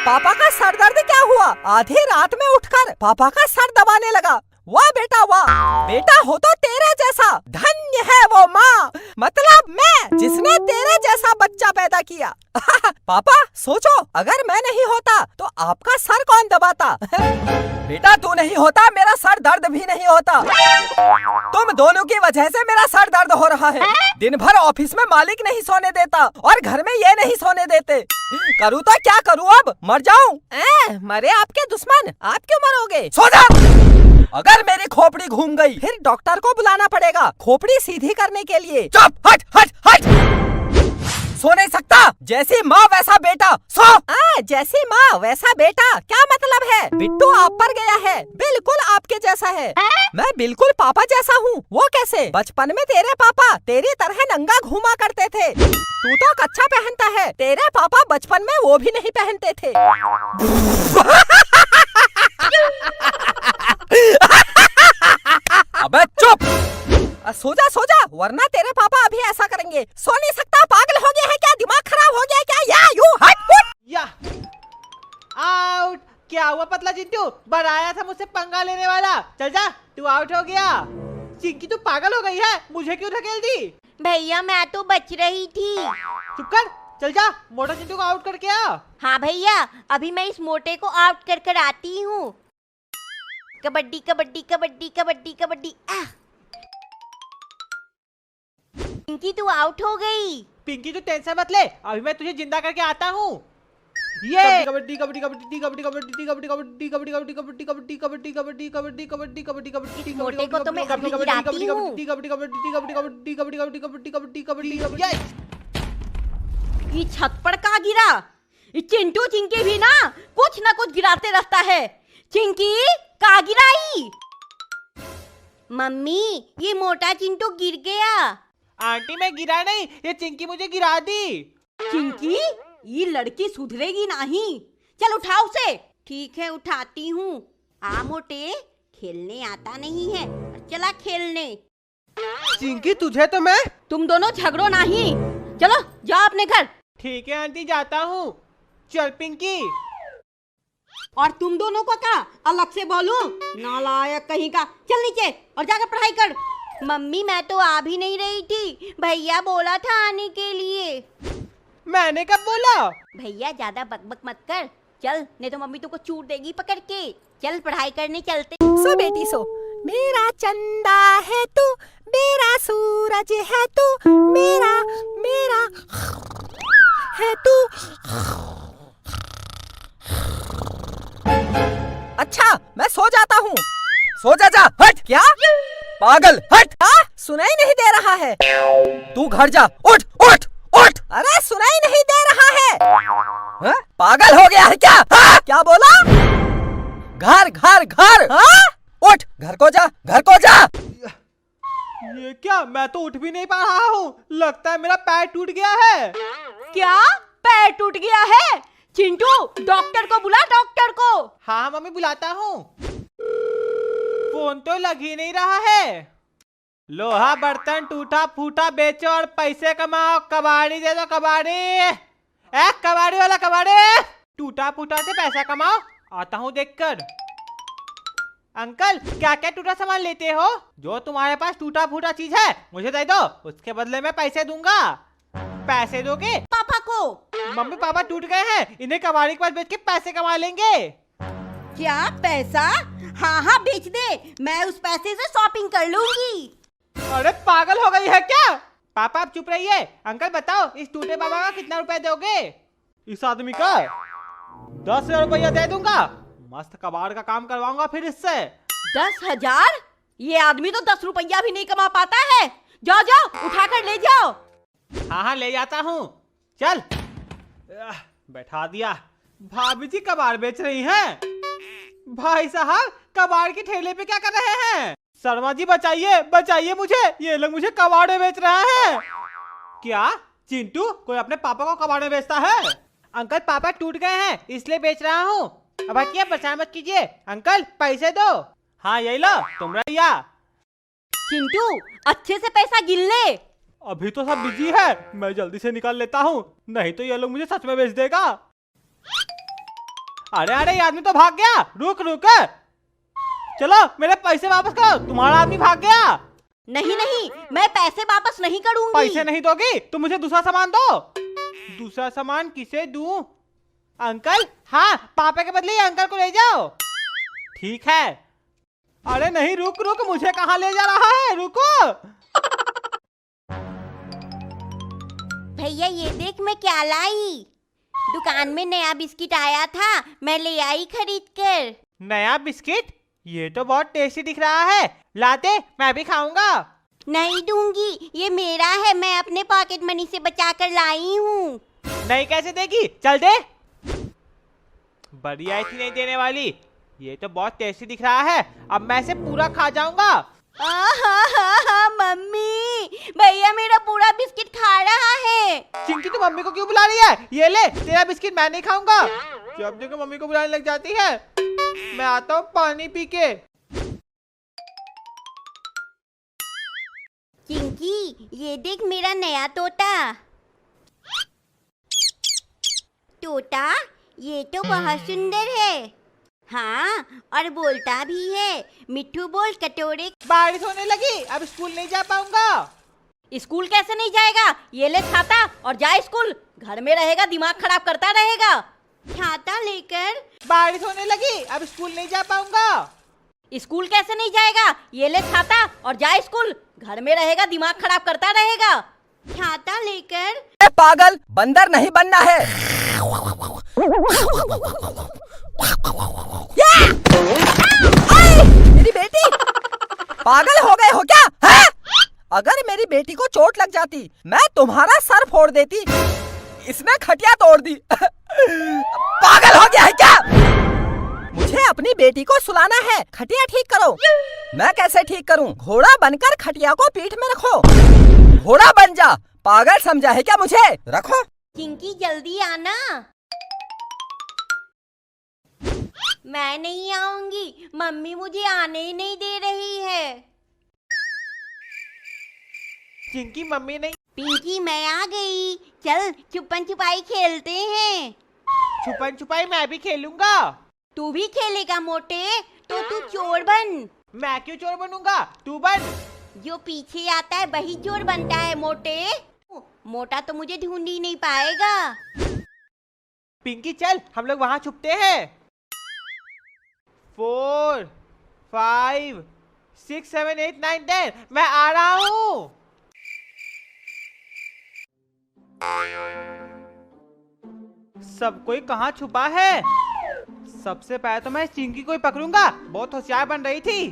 पापा का सर दर्द क्या हुआ? आधी रात में उठकर पापा का सर दबाने लगा। वाह बेटा वाह, बेटा हो तो तेरे जैसा। धन्य है वो माँ, मतलब मैं, जिसने तेरे जैसा बच्चा पैदा किया। पापा सोचो, अगर मैं नहीं होता तो आपका सर कौन दबाता? बेटा तू नहीं होता मेरा सर दर्द भी नहीं होता। तुम दोनों की वजह से मेरा सर दर्द हो रहा है। दिन भर ऑफिस में मालिक नहीं सोने देता और घर में ये नहीं सोने देते। करूँ तो क्या करूँ अब? मर जाऊँ? मरे आपके दुश्मन, आप क्यों मरोगे? सो जा। अगर मेरी खोपड़ी घूम गई फिर डॉक्टर को बुलाना पड़ेगा खोपड़ी सीधी करने के लिए। चुप, हट हट हट। सो नहीं सकता? जैसी माँ वैसा बेटा, सो। जैसी माँ वैसा बेटा क्या मतलब है? बिट्टू आप पर गया है, बिल्कुल आपके जैसा है। मैं बिल्कुल पापा जैसा हूँ। वो कैसे? बचपन में तेरे पापा तेरी तरह नंगा घूमा करते थे। तू तो कच्छा पहनता है, तेरे पापा बचपन में वो भी नहीं पहनते थे। अबे चुप, सो जा वरना तेरे पापा अभी ऐसा करेंगे। सो नहीं सकता? पागल हो गया है क्या? दिमाग खराब हो गया क्या? या यू हट। या आउट। क्या हुआ पतला चिंटू? बनाया था मुझसे पंगा लेने वाला। चल जा, तू आउट हो गया। चिंकी तू पागल हो गई है, मुझे क्यों धकेल दी? भैया मैं तो बच रही थी। चुप कर, चल जा, मोटा चिंटू को आउट करके आ। हाँ भैया, अभी मैं इस मोटे को आउट कर कर आती हूँ। कबड्डी कबड्डी कबड्डी कबड्डी कबड्डी। पिंकी तू आउट हो गई। पिंकी तू टेंशन मत ले, अभी मैं तुझे जिंदा करके आता हूँ। ये कबड्डी कबड्डी कबड्डी कबड्डी कबड्डी कबड्डी कबड्डी कबड्डी कबड्डी कबड्डी कबड्डी कबड्डी कबड्डी कबड्डी कबड्डी कबड्डी कबड्डी मोटे को तो मैं अभी गिराती हूँ। कबड्डी कबड्डी कबड्डी कबड्डी कबड्डी कबड्डी कबड्डी कबड्डी कबड्डी। ये छत पर कहाँ गिरा? ये चिंटू चिंकी भी ना कुछ गिराते रहता है। चिंकी कहाँ गिराई? मम्मी ये मोटा चिंटू गिर गया। आंटी मैं गिरा नहीं, ये चिंकी मुझे गिरा दी। चिंकी ये लड़की सुधरेगी नहीं। चल उठाओ उसे। ठीक है उठाती हूँ। आ मोटे, खेलने आता नहीं है, चला खेलने। चिंकी तुझे तो मैं। तुम दोनों झगड़ो नहीं, चलो जाओ अपने घर। ठीक है आंटी, जाता हूँ। चल पिंकी। और तुम दोनों को क्या अलग से बोलूं? नालायक कहीं का। चल नीचे और जाकर पढ़ाई कर। मम्मी मैं तो आ भी नहीं रही थी, भैया बोला था आने के लिए। मैंने कब बोला? भैया ज्यादा बकबक मत कर, चल नहीं तो मम्मी तुमको चूट देगी पकड़ के। चल पढ़ाई करने चलते। सो बेटी सो, मेरा चंदा है तू, मेरा सूरज है तू, मेरा मेरा है तू। अच्छा मैं सो जाता हूँ। सो जा। हट। क्या पागल, हट। सुनाई नहीं दे रहा है। तू घर जा। उठ उठ उठ। अरे सुनाई नहीं दे रहा है। हा? पागल हो गया है क्या? हा? क्या बोला? घर घर घर। हा? उठ, घर को जा, घर को जा। ये क्या, मैं तो उठ भी नहीं पा रहा हूँ। लगता है मेरा पैर टूट गया है। क्या पैर टूट गया है? चिंटू डॉक्टर को बुला, डॉक्टर को। हाँ मम्मी, बुलाता हूँ। फोन तो लग ही नहीं रहा है। लोहा बर्तन टूटा फूटा बेचो और पैसे कमाओ। कबाड़ी दे दो, कबाड़ी। कबाड़ी वाला कबाड़ी। टूटा फूटा से पैसा कमाओ। आता हूँ देखकर। अंकल क्या क्या टूटा सामान लेते हो? जो तुम्हारे पास टूटा फूटा चीज है मुझे दे दो, उसके बदले में पैसे दूंगा। पैसे दोगे? पापा को। मम्मी पापा टूट गए हैं, इन्हें कबाड़ी के पास बेच के पैसे कमा लेंगे। क्या पैसा? हाँ हाँ बेच दे, मैं उस पैसे से शॉपिंग कर लूंगी। अरे पागल हो गई है क्या? पापा आप चुप रहिए। अंकल बताओ, इस टूटे बाबा का कितना रुपए दोगे? इस आदमी का 10,000 रुपया दे दूंगा। मस्त कबाड़ का काम करवाऊंगा फिर इससे। 10,000? ये आदमी तो 10 रुपया भी नहीं कमा पाता है। जाओ जाओ उठा कर ले जाओ। हाँ हाँ ले जाता हूँ। चल। बैठा दिया। भाभी जी कबाड़ बेच रही हैं। भाई साहब कबाड़ के ठेले पे क्या कर रहे हैं? शर्मा जी बचाइए, बचाइए मुझे, ये लोग मुझे कबाड़ में बेच रहा है। क्या चिंटू कोई अपने पापा को कबाड़ में बेचता है? अंकल पापा टूट गए हैं इसलिए बेच रहा हूँ। अब क्या परेशान मत कीजिए। अंकल पैसे दो। हाँ यही लो तुम रहिया। चिंटू अच्छे से पैसा गिन ले। अभी तो सब बिजी है, मैं जल्दी से निकाल लेता हूँ, नहीं तो ये लोग मुझे सच में बेच देगा। अरे अरे ये आदमी तो भाग गया। रुक रुक, चलो मेरे पैसे वापस करो, तुम्हारा आदमी भाग गया। नहीं नहीं, मैं पैसे वापस नहीं करूंगी। पैसे नहीं दोगी तो मुझे दूसरा सामान दो। दूसरा सामान किसे दूं? अंकल, हाँ पापा के बदले अंकल को ले जाओ। ठीक है। अरे नहीं रुक रुक, मुझे कहाँ ले जा रहा है? रुको। भैया ये देख मैं क्या लाई। दुकान में नया बिस्किट आया था, मैं ले आई खरीद कर। नया बिस्किट? ये तो बहुत टेस्टी दिख रहा है, लाते मैं भी खाऊंगा। नहीं दूंगी, ये मेरा है, मैं अपने पॉकेट मनी से बचा कर लाई हूँ। नहीं कैसे देगी? चल दे। बढ़िया इतनी नहीं देने वाली। ये तो बहुत टेस्टी दिख रहा है, अब मैं इसे पूरा खा जाऊंगा। मम्मी भैया मेरा पूरा बिस्किट खा रहा है। चिंकी तू मम्मी को क्यों बुला रही है? ये ले तेरा बिस्किट मैं नहीं खाऊंगा। जब देखो मम्मी को बुलाने लग जाती है। मैं आता हूँ पानी पी के। चिंकी ये देख मेरा नया तोता। तोता ये तो बहुत सुंदर है। हाँ और बोलता भी है, मिट्ठू बोल कटोरे। बारिश होने लगी, अब स्कूल नहीं जा पाऊंगा। स्कूल कैसे नहीं जाएगा? ये ले छाता और जा स्कूल। घर में रहेगा दिमाग खराब करता रहेगा। छाता लेकर। बारिश होने लगी, अब स्कूल नहीं जा पाऊंगा। स्कूल कैसे नहीं जाएगा? ये ले छाता और जा स्कूल। घर में रहेगा दिमाग खराब करता रहेगा। छाता लेकर। ए पागल, बंदर नहीं बनना है। मेरी बेटी, पागल हो गए हो क्या? है? अगर मेरी बेटी को चोट लग जाती मैं तुम्हारा सर फोड़ देती। इसने खटिया तोड़ दी। पागल हो गया है क्या? मुझे अपनी बेटी को सुलाना है, खटिया ठीक करो। मैं कैसे ठीक करूं? घोड़ा बनकर खटिया को पीठ में रखो। घोड़ा बन जा। पागल समझा है क्या मुझे? रखो। चिंकी जल्दी आना। मैं नहीं आऊंगी, मम्मी मुझे आने ही नहीं दे रही है। चिंकी मम्मी नहीं। पिंकी मैं आ गई, चल छुपन छुपाई खेलते हैं। छुपन छुपाई मैं भी खेलूंगा। तू भी खेलेगा मोटे? तो तू चोर बन। मैं क्यों चोर बनूंगा, तू बन। जो पीछे आता है वही चोर बनता है मोटे। मोटा तो मुझे ढूंढ ही नहीं पाएगा। पिंकी चल हम लोग वहां छुपते हैं। 4 5 6 7 8 9 10 मैं आ रहा हूँ। सब कोई कहाँ छुपा है? सबसे पहले तो मैं चिंकी को ही पकड़ूंगा, बहुत होशियार बन रही थी।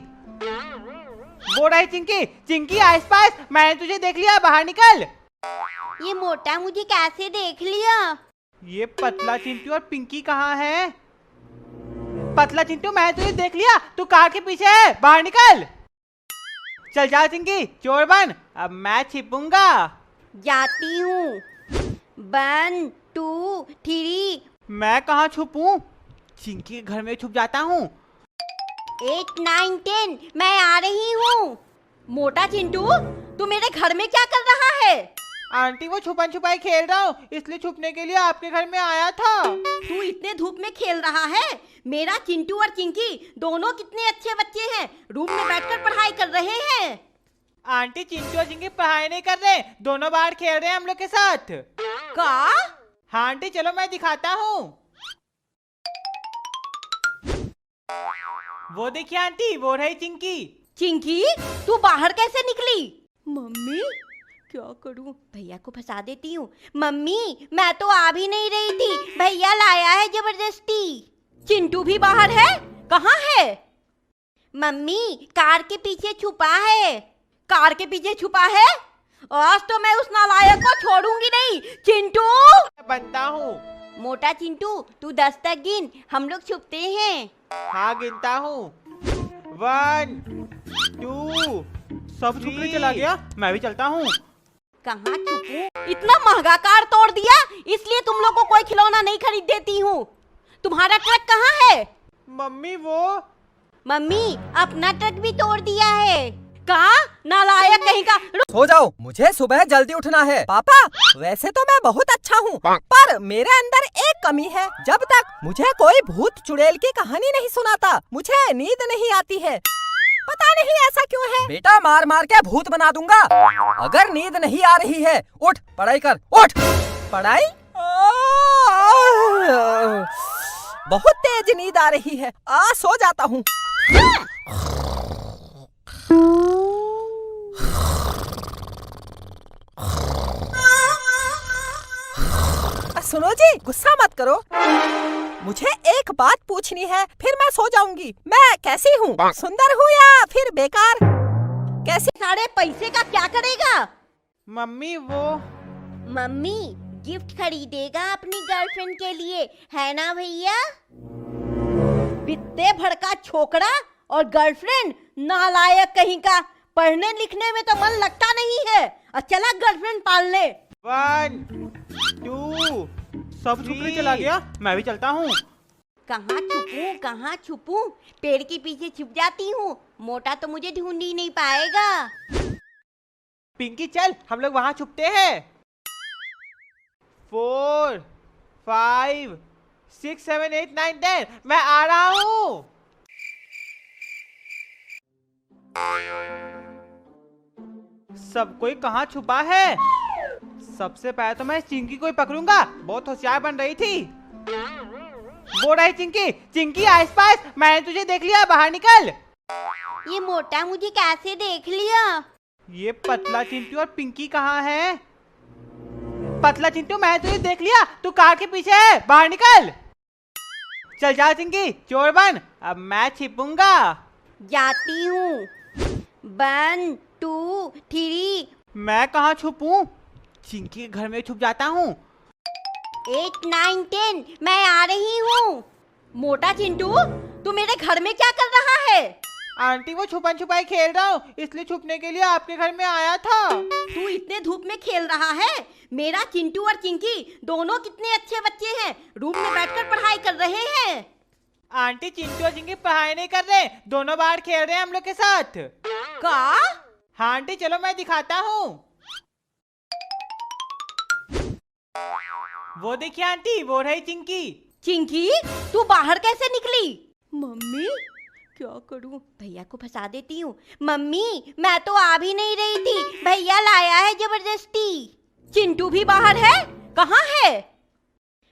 वो रही चिंकी। चिंकी आस पास, मैंने तुझे देख लिया, बाहर निकल। ये मोटा मुझे कैसे देख लिया? ये पतला चिंटू और पिंकी कहाँ है? पतला चिंटू मैंने तुझे देख लिया, तू कार के पीछे है, बाहर निकल। चल जा चिंकी, चोर बन, अब मैं छिपूंगा। जाती हूँ। 1 2 3। मैं कहाँ छुपूं? चिंकी के घर में छुप जाता हूँ। 8 9 10 मैं आ रही हूँ। मोटा चिंटू, तू मेरे घर में क्या कर रहा है? आंटी वो छुपन छुपाई खेल रहा हूँ, इसलिए छुपने के लिए आपके घर में आया था। तू इतने धूप में खेल रहा है? मेरा चिंटू और चिंकी दोनों कितने अच्छे बच्चे हैं, रूम में बैठकर पढ़ाई कर रहे हैं। आंटी चिंटू और चिंकी पढ़ाई नहीं कर रहे, दोनों बाहर खेल रहे हैं हम लोग के साथ। का? हाँ आंटी चलो मैं दिखाता हूँ। वो देखिए आंटी, वो रही चिंकी। चिंकी, तू बाहर कैसे निकली? मम्मी क्या करूं? भैया को फंसा देती हूँ। मम्मी मैं तो आ भी नहीं रही थी, भैया लाया है जबरदस्ती। चिंटू भी बाहर है? कहाँ है? मम्मी कार के पीछे छुपा है। कार के पीछे छुपा है? आज तो मैं उस नालायक को छोड़ूंगी नहीं। चिंटू बनता हूँ। मोटा चिंटू तू 10 तक गिन, हम लोग छुपते हैं। हाँ गिनता हूँ। 1 2 सब छुपने चला गया, मैं भी चलता हूँ। कहाँ छुपूं? इतना महंगा कार तोड़ दिया, इसलिए तुम लोग को कोई खिलौना नहीं खरीद देती हूँ। तुम्हारा ट्रक कहाँ है? मम्मी वो। मम्मी अपना ट्रक भी तोड़ दिया है। कहाँ? नालायक कहीं का। सो जाओ, मुझे सुबह जल्दी उठना है। पापा वैसे तो मैं बहुत अच्छा हूँ, पर मेरे अंदर एक कमी है। जब तक मुझे कोई भूत चुड़ैल की कहानी नहीं सुनाता, मुझे नींद नहीं आती है। पता नहीं ऐसा क्यों है। बेटा मार मार के भूत बना दूंगा। अगर नींद नहीं आ रही है, उठ पढ़ाई कर, उठ। पढ़ाई? बहुत तेज नींद आ रही है, सो जाता हूँ। सुनो जी, गुस्सा मत करो। मुझे एक बात पूछनी है, फिर मैं सो जाऊंगी। मैं कैसी हूँ? सुंदर हूँ या फिर बेकार? कैसी? सारे पैसे का क्या करेगा? मम्मी वो। मम्मी गिफ्ट खरीदेगा अपनी गर्लफ्रेंड के लिए, है ना भैया? बित्ते भड़का छोकरा और गर्लफ्रेंड, नालायक कहीं का। पढ़ने लिखने में तो मन लगता नहीं है, और चला गर्लफ्रेंड पाल ले। 1 2 सब छुपने चला गया, मैं भी चलता हूँ। कहाँ छुपूं, कहाँ छुपूं? पेड़ के पीछे छुप जाती हूँ, मोटा तो मुझे ढूंढ ही नहीं पाएगा। पिंकी चल हम लोग वहां छुपते हैं। 4 5 6 7 8 9 10 मैं आ रहा हूँ। सब कोई कहाँ छुपा है? सबसे पहले तो मैं चिंकी को ही पकड़ूंगा, बहुत होशियार बन रही थी। वो रही चिंकी। चिंकी आस पास, मैंने तुझे देख लिया, बाहर निकल। ये मोटा मुझे कैसे देख लिया? ये पतला चिंटू और पिंकी कहाँ है? पतला चिंटू मैंने तुझे देख लिया, तू कार के पीछे है, बाहर निकल। चल जा चिंकी, चोर बन, अब मैं छिपूंगा। जाती हूँ। 1 2 3। मैं कहाँ छुपूं? चिंकी के घर में छुप जाता हूँ। 8 9 10 मैं आ रही हूँ। मोटा चिंटू, तू मेरे घर में क्या कर रहा है? आंटी वो छुपन छुपाई खेल रहा हूँ, इसलिए छुपने के लिए आपके घर में आया था। तू इतने धूप में खेल रहा है? मेरा चिंटू और चिंकी दोनों कितने अच्छे बच्चे हैं, रूम में बैठकर पढ़ाई कर रहे हैं। आंटी चिंटू और चिंकी पढ़ाई नहीं कर रहे, दोनों बाहर खेल रहे हैं हम लोग के साथ। का? हाँ आंटी चलो मैं दिखाता हूँ। वो देखिए आंटी, वो रही चिंकी। चिंकी तू बाहर कैसे निकली? मम्मी क्या करूं? भैया को फंसा देती हूँ। मम्मी मैं तो आ भी नहीं रही थी, भैया लाया है जबरदस्ती। चिंटू भी बाहर है? कहाँ है?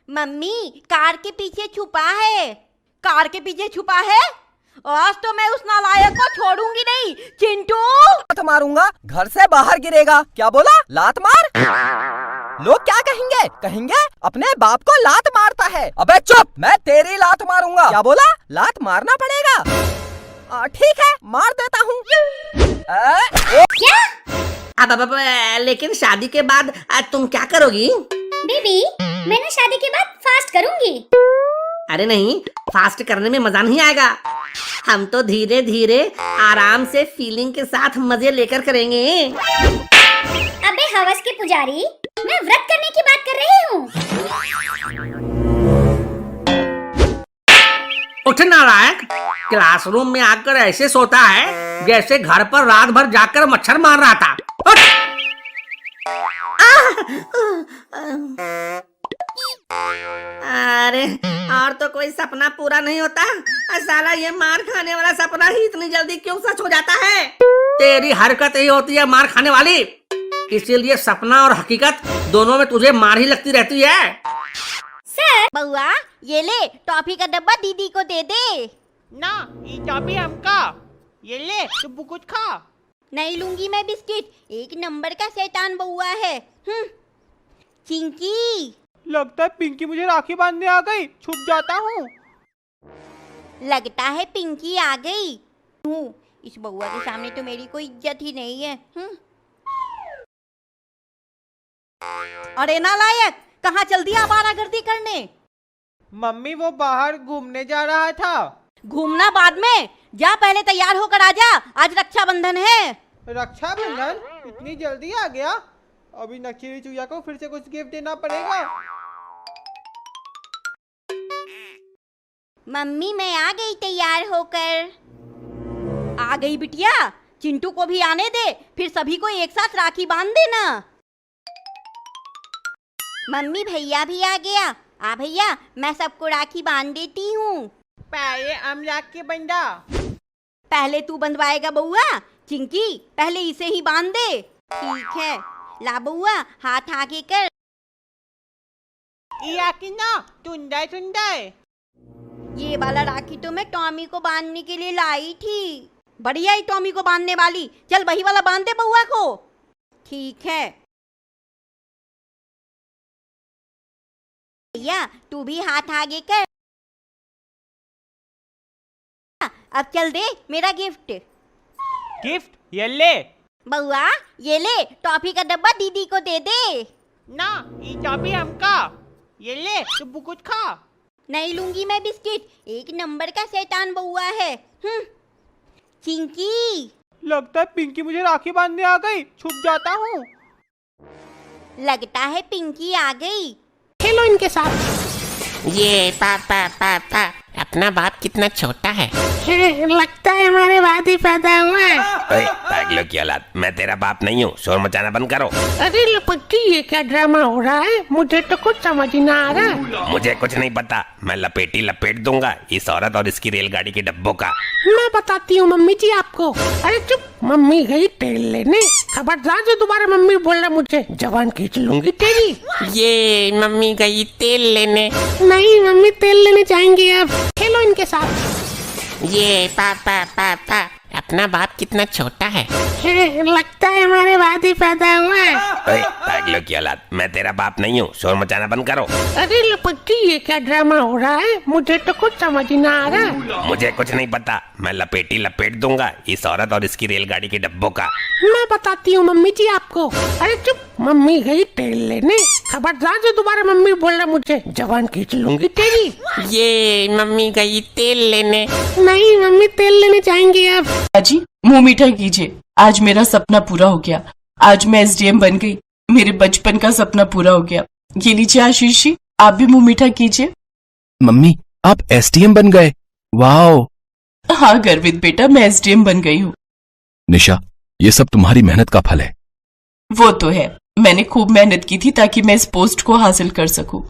मम्मी कार के पीछे छुपा है। कार के पीछे छुपा है? आज तो मैं उस नालायक को छोड़ूंगी नहीं। चिंटू लात मारूंगा, घर से बाहर गिरेगा। क्या बोला? लात मार? लोग क्या कहेंगे? कहेंगे अपने बाप को लात मारता है। अबे चुप, मैं तेरी लात मारूंगा। क्या बोला? लात मारना पड़ेगा। ठीक है मार देता हूँ। क्या? अब लेकिन शादी के बाद आज तुम क्या करोगी? बेबी मैं ना शादी के बाद फास्ट करूंगी। अरे नहीं, फास्ट करने में मजा नहीं आएगा। हम तो धीरे धीरे आराम से फीलिंग के साथ मजे लेकर करेंगे। अबे हवस के पुजारी, मैं व्रत करने की बात कर रही हूँ। उठ नालायक, क्लासरूम में आकर ऐसे सोता है जैसे घर पर रात भर जाकर मच्छर मार रहा था। उठ! अरे और तो कोई सपना पूरा नहीं होता, साला ये मार खाने वाला सपना ही इतनी जल्दी क्यों सच हो जाता है? तेरी हरकत ही होती है मार खाने वाली, इसीलिए सपना और हकीकत दोनों में तुझे मार ही लगती रहती है। सर बउआ ये ले टॉफी का डब्बा दीदी को दे दे। ना ये टॉफी हमका, ये ले तू कुछ खा। नहीं लूंगी मैं बिस्किट, एक नंबर का शैतान बउआ है। चिंकी लगता है पिंकी मुझे राखी बांधने आ गई, छुप जाता हूँ। लगता है पिंकी आ गई। इस बउआ के सामने तो मेरी कोई इज्जत ही नहीं है। अरे नालायक, कहाँ चल दिया आवारागर्दी करने? मम्मी वो बाहर घूमने जा रहा था। घूमना बाद में, जा पहले तैयार होकर आजा, आज रक्षाबंधन है। रक्षाबंधन इतनी जल्दी आ गया? अभी नकीली चूया को फिर से कुछ गिफ्ट देना पड़ेगा। मम्मी मैं आ गई तैयार होकर। आ गई बिटिया, चिंटू को भी आने दे, फिर सभी को एक साथ राखी बांध देना। मम्मी भैया भी आ गया। आ भैया मैं सबको राखी बांध देती हूँ। पहले हम राखी बंधा। पहले तू बंधवाएगा बउआ? चिंकी पहले इसे ही बांध दे। ठीक है, ला बउआ हाथ आगे कर। ये राखी ना सुंदर सुंदर। ये वाला राखी तो मैं टॉमी को बांधने के लिए लाई थी। बढ़िया ही टॉमी को बांधने वाली, चल वही वाला बांध दे बउआ को। ठीक है भैया तू भी हाथ आगे कर। अब चल दे मेरा गिफ्ट। गिफ्ट ये ले। बउआ ये ले टॉफी का डब्बा दीदी को दे दे। ना ये टॉफी हमका, ये ले तू कुछ खा। नहीं लूंगी मैं बिस्किट, एक नंबर का शैतान बउआ है। चिंकी लगता है पिंकी मुझे राखी बांधने आ गई, छुप जाता हूँ। लगता है पिंकी आ गई। खेलो इनके साथ। ये पापा अपना बाप कितना छोटा है। लगता है हमारे बाद ही पैदा हुआ है। ओए पागलों की औलाद, मैं तेरा बाप नहीं हूँ, शोर मचाना बंद करो। अरे लपक्की ये क्या ड्रामा हो रहा है? मुझे तो कुछ समझ ही ना आ रहा है। मुझे कुछ नहीं पता, मैं लपेट दूंगा इस औरत और इसकी रेलगाड़ी के डब्बों का। मैं बताती हूँ मम्मी जी आपको। अरे चुप, मम्मी गई तेल लेने। खबरदार जो दोबारा मम्मी बोलना मुझे जबान खींच लूंगी तेरी। ये मम्मी गई तेल लेने। नहीं मम्मी तेल लेने जाएंगी अब। खेलो इनके साथ। ये पापा अपना बाप कितना छोटा है। लगता है हमारे बाद ही पैदा हुआ है। ओए पागलों की औलाद, मैं तेरा बाप नहीं हूँ, शोर मचाना बंद करो। अरे लपट्टी, ये क्या ड्रामा हो रहा है? मुझे तो कुछ समझ ही ना आ रहा। मुझे कुछ नहीं पता, मैं लपेटी लपेट दूंगा इस औरत और इसकी रेलगाड़ी के डब्बों का। मैं बताती हूँ मम्मी जी आपको। अरे चुप, मम्मी गई तेल लेने। खबरदार जो दोबारा मम्मी बोलना मुझे, जवान खींच लूंगी तेरी। ये मम्मी गई तेल लेने। नहीं, मम्मी तेल लेने जाएंगी अब। जी मुंह मीठा कीजिए, आज मेरा सपना पूरा हो गया। आज मैं एसडीएम बन गई, मेरे बचपन का सपना पूरा हो गया। ये लीजिए आशीष जी, आप भी मुंह मीठा कीजिए। मम्मी आप एसडीएम बन गए? वाओ। हाँ गर्वित बेटा, मैं एसडीएम बन गई हूँ। निशा, ये सब तुम्हारी मेहनत का फल है। वो तो है, मैंने खूब मेहनत की थी ताकि मैं इस पोस्ट को हासिल कर सकूं।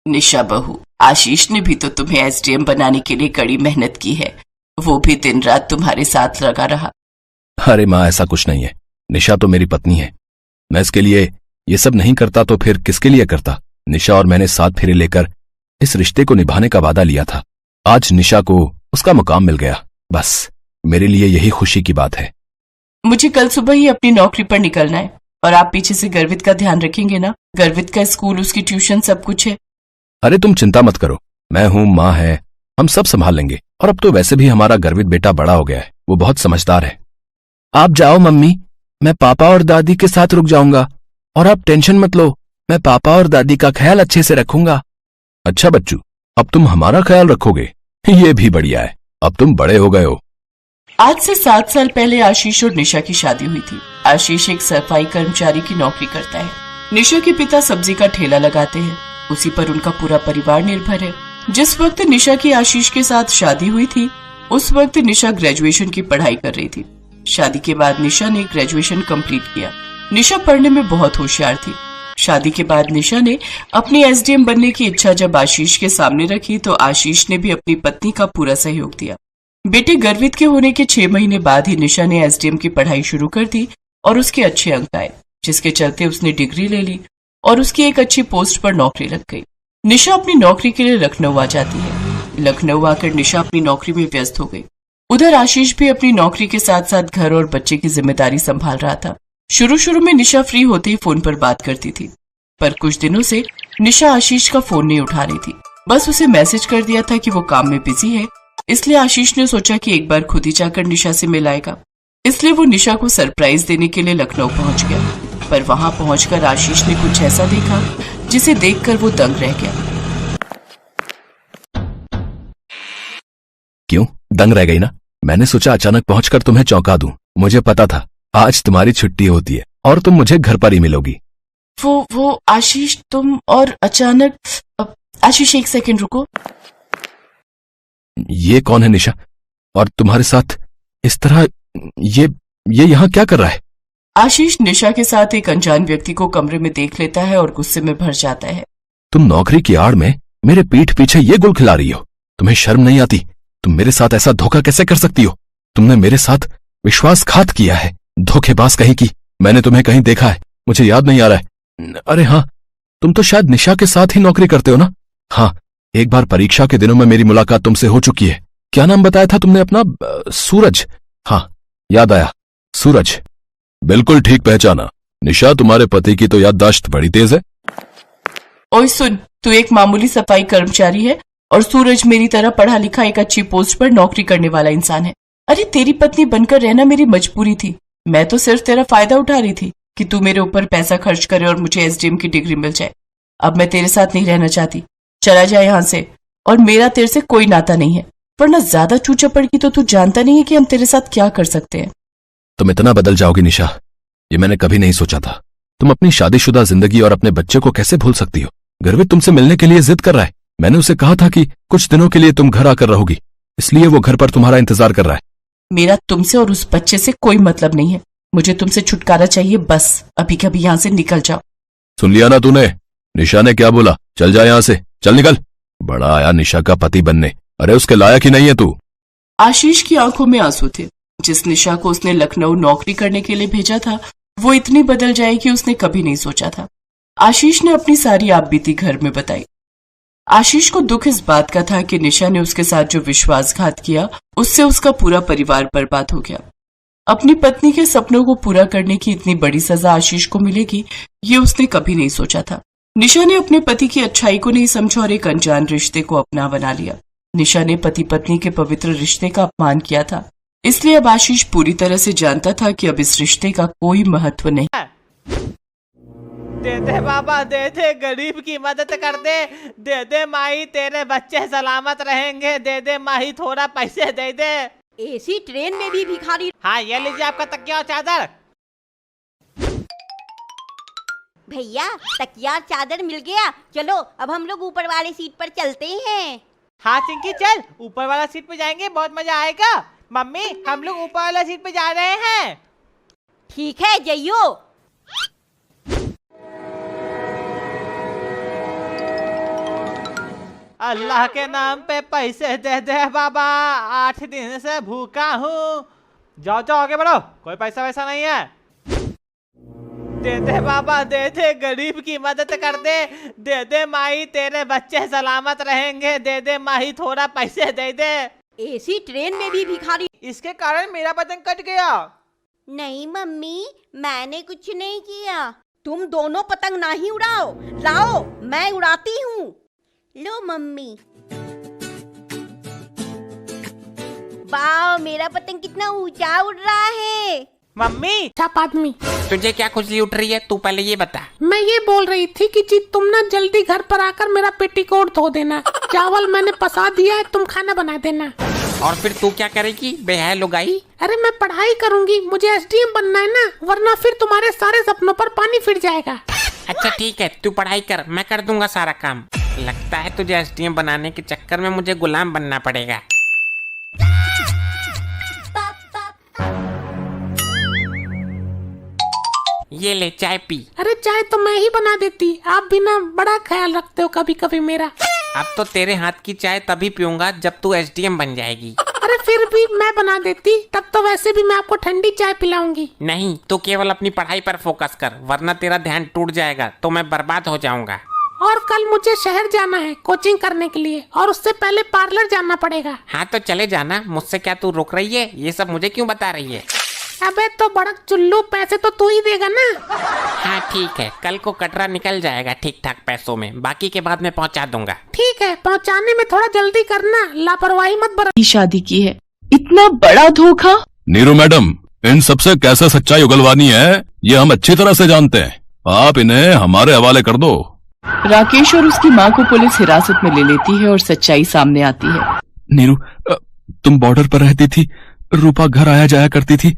निशा बहू, आशीष ने भी तो तुम्हें एसडीएम बनाने के लिए कड़ी मेहनत की है, वो भी दिन रात तुम्हारे साथ लगा रहा। अरे माँ, ऐसा कुछ नहीं है। निशा तो मेरी पत्नी है। मैं इसके लिए ये सब नहीं करता तो फिर किसके लिए करता? निशा और मैंने 7 फेरे लेकर इस रिश्ते को निभाने का वादा लिया था। आज निशा को उसका मुकाम मिल गया, बस मेरे लिए यही खुशी की बात है। मुझे कल सुबह ही अपनी नौकरी पर निकलना है और आप पीछे से गर्वित का ध्यान रखेंगे ना? गर्वित का स्कूल, उसकी ट्यूशन, सब कुछ है। अरे तुम चिंता मत करो, मैं हूं, माँ है, हम सब संभाल लेंगे। और अब तो वैसे भी हमारा गर्वित बेटा बड़ा हो गया है, वो बहुत समझदार है। आप जाओ मम्मी, मैं पापा और दादी के साथ रुक जाऊंगा। और आप टेंशन मत लो, मैं पापा और दादी का ख्याल अच्छे से रखूंगा। अच्छा बच्चू, अब तुम हमारा ख्याल रखोगे, ये भी बढ़िया है, अब तुम बड़े हो गए हो। आज से 7 साल पहले आशीष और निशा की शादी हुई थी। आशीष एक सफाई कर्मचारी की नौकरी करता है। निशा के पिता सब्जी का ठेला लगाते हैं, उसी पर उनका पूरा परिवार निर्भर है। जिस वक्त निशा की आशीष के साथ शादी हुई थी, उस वक्त निशा ग्रेजुएशन की पढ़ाई कर रही थी। शादी के बाद निशा ने ग्रेजुएशन कंप्लीट किया। निशा पढ़ने में बहुत होशियार थी। शादी के बाद निशा ने अपनी एसडीएम बनने की इच्छा जब आशीष के सामने रखी तो आशीष ने भी अपनी पत्नी का पूरा सहयोग दिया। बेटे गर्वित के होने के 6 महीने बाद ही निशा ने एसडीएम की पढ़ाई शुरू कर दी और उसके अच्छे अंक आए, जिसके चलते उसने डिग्री ले ली और उसकी एक अच्छी पोस्ट पर नौकरी लग गई। निशा अपनी नौकरी के लिए लखनऊ आ जाती है। लखनऊ आकर निशा अपनी नौकरी में व्यस्त हो गई। उधर आशीष भी अपनी नौकरी के साथ साथ घर और बच्चे की जिम्मेदारी संभाल रहा था। शुरू में निशा फ्री होते ही फोन पर बात करती थी, पर कुछ दिनों से निशा आशीष का फोन नहीं उठा रही थी। बस उसे मैसेज कर दिया था कि वो काम में बिजी है, इसलिए आशीष ने सोचा कि एक बार खुद ही जाकर निशा से मिलाएगा। इसलिए वो निशा को सरप्राइज देने के लिए लखनऊ पहुंच गया। पर वहां पहुंचकर आशीष ने कुछ ऐसा देखा जिसे देखकर वो दंग रह गया। क्यों दंग रह गई ना? मैंने सोचा अचानक पहुंचकर तुम्हें चौंका दूं। मुझे पता था आज तुम्हारी छुट्टी होती है और तुम मुझे घर पर ही मिलोगी। वो आशीष, तुम और अचानक। आशीष एक सेकंड रुको। ये कौन है निशा? और तुम्हारे साथ इस तरह ये यहाँ क्या कर रहा है? आशीष निशा के साथ एक अनजान व्यक्ति को कमरे में देख लेता है और गुस्से में भर जाता है। तुम नौकरी की आड़ में मेरे पीठ पीछे ये गुल खिला रही हो, तुम्हें शर्म नहीं आती? तुम मेरे साथ ऐसा धोखा कैसे कर सकती हो? तुमने मेरे साथ विश्वासघात किया है, धोखेबाज कहीं की। मैंने तुम्हें कहीं देखा है, मुझे याद नहीं आ रहा है। अरे हाँ, तुम तो शायद निशा के साथ ही नौकरी करते हो ना? हाँ, एक बार परीक्षा के दिनों में मेरी मुलाकात तुमसे हो चुकी है। क्या नाम बताया था तुमने अपना? सूरज। हाँ याद आया, सूरज। बिल्कुल ठीक पहचाना। निशा, तुम्हारे पति की तो याददाश्त बड़ी तेज है। ओए सुन, तू एक मामूली सफाई कर्मचारी है और सूरज मेरी तरह पढ़ा लिखा एक अच्छी पोस्ट पर नौकरी करने वाला इंसान है। अरे तेरी पत्नी बनकर रहना मेरी मजबूरी थी। मैं तो सिर्फ तेरा फायदा उठा रही थी कि तू मेरे ऊपर पैसा खर्च करे और मुझे एसडीएम की डिग्री मिल जाए। अब मैं तेरे साथ नहीं रहना चाहती, चला जाए यहाँ से। और मेरा तेरे से कोई नाता नहीं है, वरना ज्यादा चूचा पड़गी तो तू जानता नहीं है कि हम तेरे साथ क्या कर सकते हैं। तुम इतना बदल जाओगी निशा, ये मैंने कभी नहीं सोचा था। तुम अपनी शादीशुदा जिंदगी और अपने बच्चे को कैसे भूल सकती हो? गर्वित तुमसे मिलने के लिए जिद कर रहा है। मैंने उसे कहा था कि कुछ दिनों के लिए तुम घर आकर रहोगी, इसलिए वो घर पर तुम्हारा इंतजार कर रहा है। मेरा तुमसे और उस बच्चे से कोई मतलब नहीं है। मुझे तुमसे छुटकारा चाहिए, बस अभी कभी यहाँ से निकल जाओ। सुन लिया ना तूने? निशा ने क्या बोला? चल जा यहाँ से, चल निकल। बड़ा आया निशा का पति बनने। अरे उसके लायक ही नहीं है तू। आशीष की आंखों में आंसू थे। जिस निशा को उसने लखनऊ नौकरी करने के लिए भेजा था, वो इतनी बदल जाएगी उसने कभी नहीं सोचा था। आशीष ने अपनी सारी आपबीती घर में बताई। आशीष को दुख इस बात का था कि निशा ने उसके साथ जो विश्वासघात किया, उससे उसका पूरा परिवार बर्बाद हो गया। अपनी पत्नी के सपनों को पूरा करने की इतनी बड़ी सजा आशीष को मिलेगी, ये उसने कभी नहीं सोचा था। निशा ने अपने पति की अच्छाई को नहीं समझा और एक अनजान रिश्ते को अपना बना लिया। निशा ने पति पत्नी के पवित्र रिश्ते का अपमान किया था, इसलिए अब आशीष पूरी तरह से जानता था कि अब इस रिश्ते का कोई महत्व नहीं। दे दे बाबा दे दे, गरीब की मदद कर दे दे माही, तेरे बच्चे सलामत रहेंगे, दे दे माही, थोड़ा पैसे दे दे। एसी ट्रेन में भी भिखारी। हाँ ये लीजिए आपका तकिया और चादर। भैया तकिया और चादर मिल गया, चलो अब हम लोग ऊपर वाले सीट पर चलते हैं। हाँ चिंकी चल, ऊपर वाला सीट पे जाएंगे, बहुत मजा आएगा। मम्मी हम लोग ऊपर वाला सीट पे जा रहे हैं। ठीक है जइयो। अल्लाह के नाम पे पैसे दे दे बाबा, 8 दिन से भूखा हूँ। जाओ जाओ आगे बढ़ो, कोई पैसा वैसा नहीं है। दे दे बाबा दे दे, गरीब की मदद कर दे दे माही, तेरे बच्चे सलामत रहेंगे, दे दे माही, थोड़ा पैसे दे दे। एसी ट्रेन में भी भिखारी। इसके कारण मेरा पतंग कट गया। नहीं मम्मी, मैंने कुछ नहीं किया। तुम दोनों पतंग नहीं उड़ाओ, लाओ मैं उड़ाती हूँ। लो मम्मी। वाह मेरा पतंग कितना ऊंचा उड़ रहा है। मम्मी छाप आदमी, तुझे क्या खुजली उठ रही है, तू पहले ये बता। मैं ये बोल रही थी कि जी तुम ना जल्दी घर पर आकर मेरा पेटीकोट धो देना। चावल मैंने पसा दिया है, तुम खाना बना देना। और फिर तू क्या करेगी बेहया लुगाई? अरे मैं पढ़ाई करूंगी, मुझे एसडीएम बनना है ना, वरना फिर तुम्हारे सारे सपनों पर पानी फिर जाएगा। अच्छा ठीक है, तू पढ़ाई कर, मैं कर दूंगा सारा काम। लगता है तुझे एसडीएम बनाने के चक्कर में मुझे गुलाम बनना पड़ेगा। ये ले चाय पी। अरे चाय तो मैं ही बना देती, आप भी ना बड़ा ख्याल रखते हो कभी कभी मेरा। अब तो तेरे हाथ की चाय तभी पीऊंगा जब तू एसडीएम बन जाएगी। अरे फिर भी मैं बना देती, तब तो वैसे भी मैं आपको ठंडी चाय पिलाऊंगी। नहीं, तू केवल अपनी पढ़ाई पर फोकस कर, वरना तेरा ध्यान टूट जाएगा तो मैं बर्बाद हो जाऊंगा। और कल मुझे शहर जाना है कोचिंग करने के लिए, और उससे पहले पार्लर जाना पड़ेगा। हाँ तो चले जाना, मुझसे क्या तू रुक रही है? ये सब मुझे क्यों बता रही है? अबे तो बड़क चुल्लू, पैसे तो तू ही देगा ना। हाँ ठीक है, कल को कटरा निकल जाएगा ठीक ठाक पैसों में, बाकी के बाद मैं पहुंचा दूंगा। ठीक है, पहुंचाने में थोड़ा जल्दी करना, लापरवाही मत बरतना। शादी की है, इतना बड़ा धोखा। नीरू मैडम, इन सबसे कैसे सच्चाई उगलवानी है ये हम अच्छी तरह से जानते हैं, आप इन्हें हमारे हवाले कर दो। राकेश और उसकी माँ को पुलिस हिरासत में ले लेती है और सच्चाई सामने आती है। नीरू, तुम बॉर्डर पर रहती थी, रूपा घर आया जाया करती थी,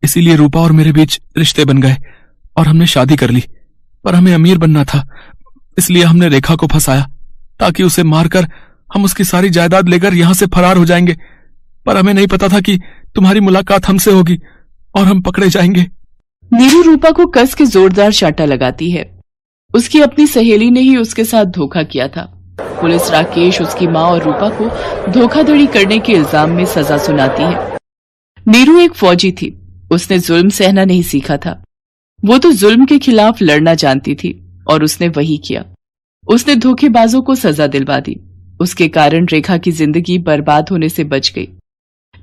इसीलिए रूपा और मेरे बीच रिश्ते बन गए और हमने शादी कर ली। पर हमें अमीर बनना था, इसलिए हमने रेखा को फंसाया ताकि उसे मारकर हम उसकी सारी जायदाद लेकर यहाँ से फरार हो जाएंगे। पर हमें नहीं पता था कि तुम्हारी मुलाकात हमसे होगी और हम पकड़े जाएंगे। नीरू रूपा को कस के जोरदार चांटा लगाती है। उसकी अपनी सहेली ने ही उसके साथ धोखा किया था। पुलिस राकेश, उसकी माँ और रूपा को धोखाधड़ी करने के इल्जाम में सजा सुनाती है। नीरू एक फौजी थी, उसने जुल्म सहना नहीं सीखा था। वो तो जुल्म के खिलाफ लड़ना जानती थी और उसने वही किया। उसने धोखेबाजों को सजा दिलवा दी। उसके कारण रेखा की जिंदगी बर्बाद होने से बच गई।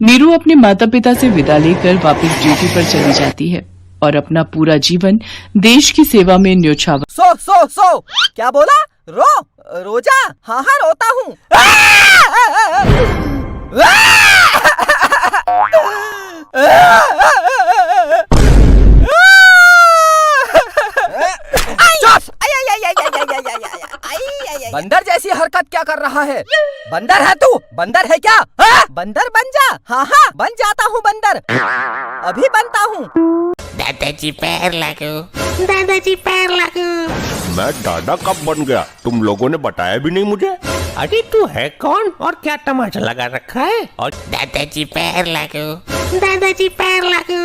नीरू अपने माता पिता से विदा लेकर वापस ड्यूटी पर चली जाती है और अपना पूरा जीवन देश की सेवा में न्योछावर। सो क्या बोला? रोजा? हाँ रोता हूँ। बंदर जैसी हरकत क्या कर रहा है? बंदर है तू? बंदर है क्या? बंदर बन जा। हाँ बन जाता हूँ बंदर, अभी बनता हूँ। दादाजी पैर लगो, दादाजी पैर लगो। मैं दादा कब बन गया? तुम लोगों ने बताया भी नहीं मुझे। अरे तू है कौन और क्या तमाचा लगा रखा है? और दादाजी पैर लगो, दादाजी पैर लगो।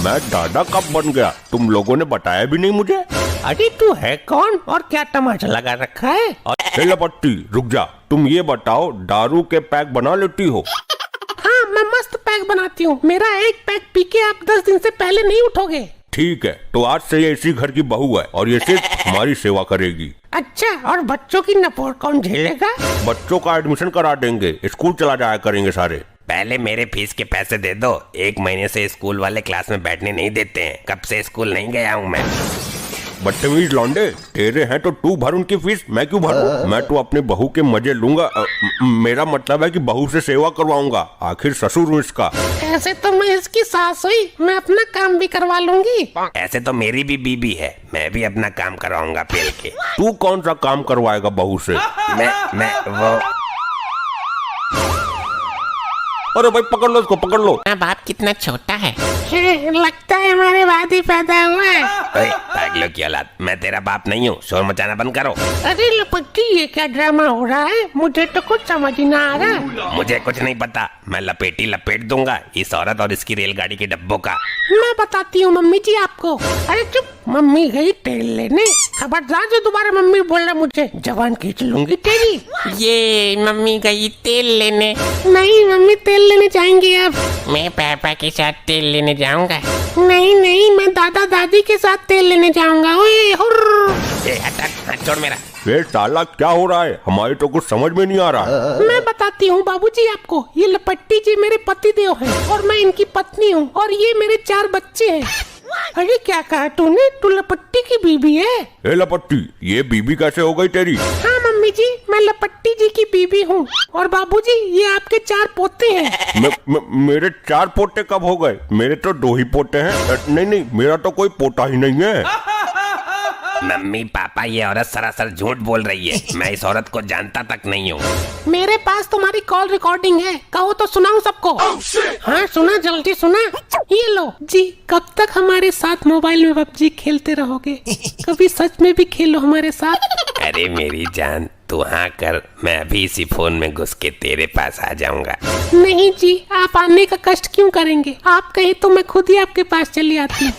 मैं दादा कब बन गया? तुम लोगों ने बताया भी नहीं मुझे। अरे तू है कौन और क्या तमाचा लगा रखा है? हे लपट्टी, रुक जा। तुम ये बताओ, दारू के पैक बना लेती हो? हाँ मैं मस्त पैक बनाती हूँ, मेरा एक पैक पी के आप 10 दिन से पहले नहीं उठोगे। ठीक है, तो आज से ये इसी घर की बहू है और ये सिर्फ हमारी सेवा करेगी। अच्छा, और बच्चों की नपोर कौन झेलेगा? बच्चों का एडमिशन करा देंगे, स्कूल चला जाया करेंगे सारे। पहले मेरे फीस के पैसे दे दो। 1 महीने से स्कूल वाले क्लास में बैठने नहीं देते हैं। कब से स्कूल नहीं गया हूँ मैं। बदतमीज लौंडे, तेरे हैं तो तू भर उनकी फीस, मैं क्यों भरूं? मैं तो अपनी बहू के मजे लूंगा। मेरा मतलब है कि बहू से सेवा करवाऊंगा, आखिर ससुर हूँ इसका। ऐसे तो मैं इसकी सास हुई, मैं अपना काम भी करवा लूंगी। ऐसे तो मेरी भी बीबी है, मैं भी अपना काम करवाऊंगा पेल के। तू कौन सा काम करवाएगा बहू से? मैं वो। अरे भाई पकड़ लो इसको, पकड़ लो। बाप कितना छोटा है। लगता है हमारे बाद ही पैदा हुआ है। ओए पागलों की औलाद, मैं तेरा बाप नहीं हूँ, शोर मचाना बंद करो। अरे लपट्टी, ये क्या ड्रामा हो रहा है? मुझे तो कुछ समझ ही ना आ रहा। मुझे कुछ नहीं पता, मैं लपेट दूंगा इस औरत और इसकी रेलगाड़ी के डब्बों का। मैं बताती हूँ मम्मी जी आपको। अरे चुप, मम्मी गई तेल लेने। खबरदार जो दोबारा मम्मी बोल रहा मुझे जवान खींच लूंगी तेरी। ये मम्मी गई तेल लेने। नहीं मम्मी तेल लेने जाएंगी अब। मैं पापा के साथ तेल लेने जाऊंगा। नहीं नहीं, मैं दादा दादी के साथ तेल लेने जाऊंगा। ओए हुर्र। हाथ छोड़ मेरा। ये साला क्या हो रहा है? हमारे तो कुछ समझ में नहीं आ रहा। मैं बताती हूँ बाबूजी आपको। ये लपट्टी जी मेरे पति देव हैं और मैं इनकी पत्नी हूँ और ये मेरे 4 बच्चे हैं। अरे क्या कहा तूने? तू लपट्टी की बीबी है? ए लपट्टी, ये बीबी कैसे हो गई तेरी? हाँ मम्मी जी, मैं लपट्टी जी की बीबी हूँ। और बाबूजी ये आपके 4 पोते हैं। मेरे 4 पोते कब हो गए? मेरे तो 2 ही पोते हैं। नहीं, मेरा तो कोई पोता ही नहीं है। मम्मी पापा, ये औरत सरासर झूठ बोल रही है। मैं इस औरत को जानता तक नहीं हूँ। मेरे पास तुम्हारी कॉल रिकॉर्डिंग है, कहो तो सुनाऊं सबको। हाँ सुना, जल्दी सुना। ये लो जी। कब तक हमारे साथ मोबाइल में पबजी खेलते रहोगे? कभी सच में भी खेलो हमारे साथ। अरे मेरी जान, तू हाँ कर, मैं अभी इसी फोन में घुस के तेरे पास आ जाऊंगा। नहीं जी, आप आने का कष्ट क्यों करेंगे? आप कहे तो मैं खुद ही आपके पास चली आती हूँ।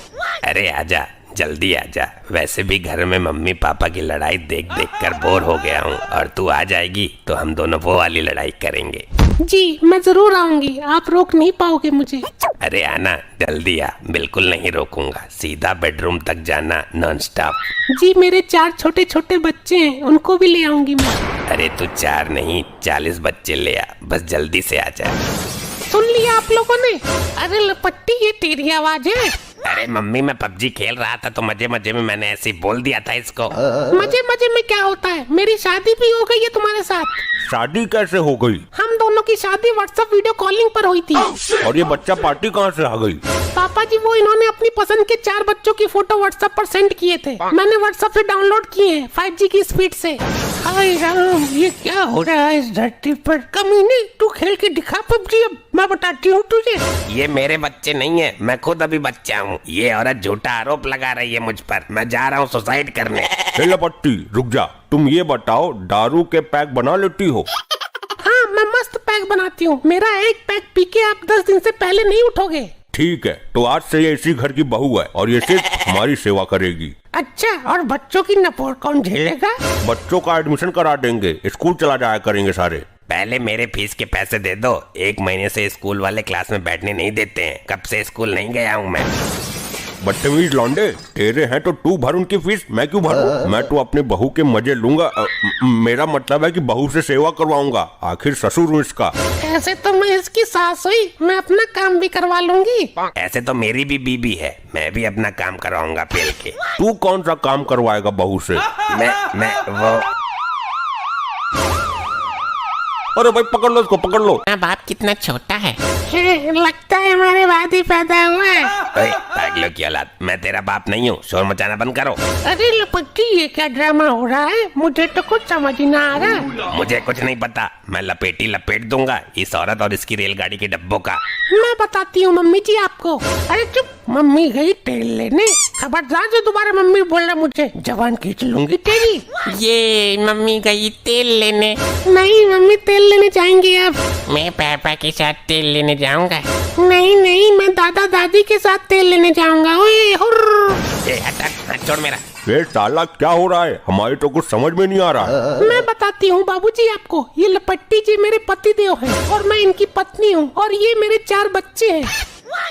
अरे आजा, जल्दी आजा। वैसे भी घर में मम्मी पापा की लड़ाई देख देख कर बोर हो गया हूँ, और तू आ जाएगी तो हम दोनों वो वाली लड़ाई करेंगे। जी मैं जरूर आऊंगी, आप रोक नहीं पाओगे मुझे। अरे आना, जल्दी आ, बिल्कुल नहीं रोकूंगा। सीधा बेडरूम तक जाना, नॉन स्टॉप। जी मेरे 4 छोटे छोटे बच्चे हैं, उनको भी ले आऊंगी मैं। अरे तू 4 नहीं 40 बच्चे ले आ, बस जल्दी से आ जा। सुन लिया आप लोगों ने? अरे लपट्टी, ये तेरी आवाज है? अरे मम्मी, मैं पबजी खेल रहा था तो मजे मजे में मैंने ऐसे ही बोल दिया था इसको। मजे मजे में क्या होता है? मेरी शादी भी हो गई है तुम्हारे साथ। शादी कैसे हो गई? हम दोनों की शादी व्हाट्सएप वीडियो कॉलिंग पर हुई थी। और ये बच्चा पार्टी कहाँ से आ गई? पापा जी, वो इन्होंने अपनी पसंद के 4 बच्चों की फोटो व्हाट्सएप पर सेंड किए थे। मैंने व्हाट्सएप से डाउनलोड किए हैं 5G की स्पीड से। हाय राम, ये क्या हो रहा है इस धरती पर? कमीने, तू खेल के दिखा पबजी, अब मैं बताती हूँ तुझे। ये मेरे बच्चे नहीं है, मैं खुद अभी बच्चा हूँ। ये औरत झूठा आरोप लगा रही है मुझ पर। मैं जा रहा हूँ सुसाइड करने। लपट्टी रुक जा, तुम ये बताओ, दारू के पैक बना लेती हो? हाँ मैं मस्त पैक बनाती हूँ। मेरा एक पैक पी के आप 10 दिन से पहले नहीं उठोगे। ठीक है, तो आज से ये इसी घर की बहू है और ये सिर्फ हमारी सेवा करेगी। अच्छा, और बच्चों की नपोर कौन झेलेगा? बच्चों का एडमिशन करा देंगे, स्कूल चला जाया करेंगे सारे। पहले मेरे फीस के पैसे दे दो। 1 महीने से स्कूल वाले क्लास में बैठने नहीं देते हैं। कब से स्कूल नहीं गया हूँ मैं। बदतमीज लौंडे, तेरे हैं तो तू भर उनकी फीस, मैं क्यों भरूं? मैं तो अपनी बहू के मजे लूंगा। मेरा मतलब है कि बहू से सेवा करवाऊंगा, आखिर ससुर हूँ इसका। ऐसे तो मैं इसकी सास हुई, मैं अपना काम भी करवा लूंगी। ऐसे तो मेरी भी बीबी है, मैं भी अपना काम करवाऊंगा पेल के। तू कौन सा काम करवाएगा बहू से? मैं वो। अरे भाई पकड़ लो इसको, पकड़ लो। बाप कितना छोटा है। लगता है हमारे बाद ही पैदा हुआ है। ओए पागलों की औलाद, मैं तेरा बाप नहीं हूँ, शोर मचाना बंद करो। अरे लपट्टी, ये क्या ड्रामा हो रहा है? मुझे तो कुछ समझ ही ना आ रहा। मुझे कुछ नहीं पता, मैं लपेट दूंगा इस औरत और इसकी रेलगाड़ी के डब्बों का। मैं बताती हूँ मम्मी जी आपको। अरे चुप, मम्मी गई तेल लेने। खबरदार जो दोबारा मम्मी बोल रहा मुझे जवान खींच लूंगी तेरी। ये मम्मी गई तेल लेने। नहीं मम्मी तेल लेने जाएंगी अब। मैं पापा के साथ तेल लेने जाऊंगा। नहीं नहीं, मैं दादा दादी के साथ तेल लेने जाऊंगा। ओए हुर्र। हाथ छोड़ मेरा। ये साला क्या हो रहा है? हमारे तो कुछ समझ में नहीं आ रहा। मैं बताती हूँ बाबूजी आपको। ये लपट्टी जी मेरे पति देव हैं और मैं इनकी पत्नी हूँ और ये मेरे 4 बच्चे हैं।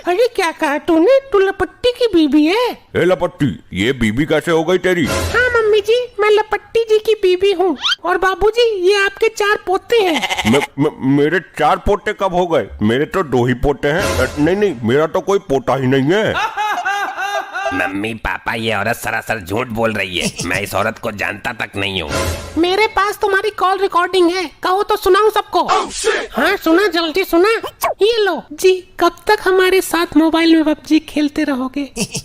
अरे क्या कहा तूने? तू लपट्टी की बीबी है? ए लपट्टी, ये बीबी कैसे हो गई तेरी? हाँ मम्मी मम्मी जी, मैं लपट्टी जी की बीबी हूँ। और बाबूजी, ये आपके 4 पोते हैं। मेरे 4 पोते कब हो गए? मेरे तो 2 ही पोते हैं। नहीं, मेरा तो कोई पोता ही नहीं है। मम्मी पापा, ये औरत सरासर झूठ बोल रही है। मैं इस औरत को जानता तक नहीं हूँ। मेरे पास तुम्हारी कॉल रिकॉर्डिंग है, कहो तो सुनाऊं सबको। हाँ सुना, जल्दी सुना। ये लो जी, कब तक हमारे साथ मोबाइल में पबजी खेलते रहोगे?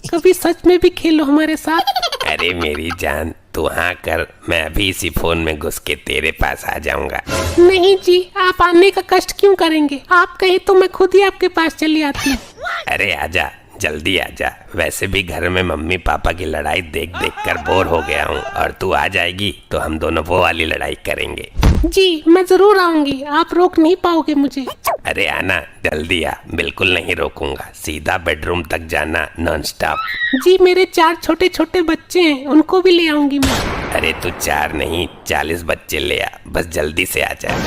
कभी सच में भी खेलो हमारे साथ। अरे मेरी जान, तू हाँ कर, मैं अभी इसी फोन में घुस के तेरे पास आ जाऊंगा। नहीं जी, आप आने का कष्ट क्यों करेंगे? आप कहे तो मैं खुद ही आपके पास चली आती हूँ। अरे आजा, जल्दी आजा। वैसे भी घर में मम्मी पापा की लड़ाई देख देख कर बोर हो गया हूँ, और तू आ जाएगी तो हम दोनों वो वाली लड़ाई करेंगे। जी मैं जरूर आऊंगी, आप रोक नहीं पाओगे मुझे। अरे आना, जल्दी आ, बिल्कुल नहीं रोकूंगा। सीधा बेडरूम तक जाना, नॉन स्टॉप। जी मेरे 4 छोटे छोटे बच्चे हैं, उनको भी ले आऊंगी मैं। अरे तू 4 नहीं 40 बच्चे ले आ, बस जल्दी से आ जा।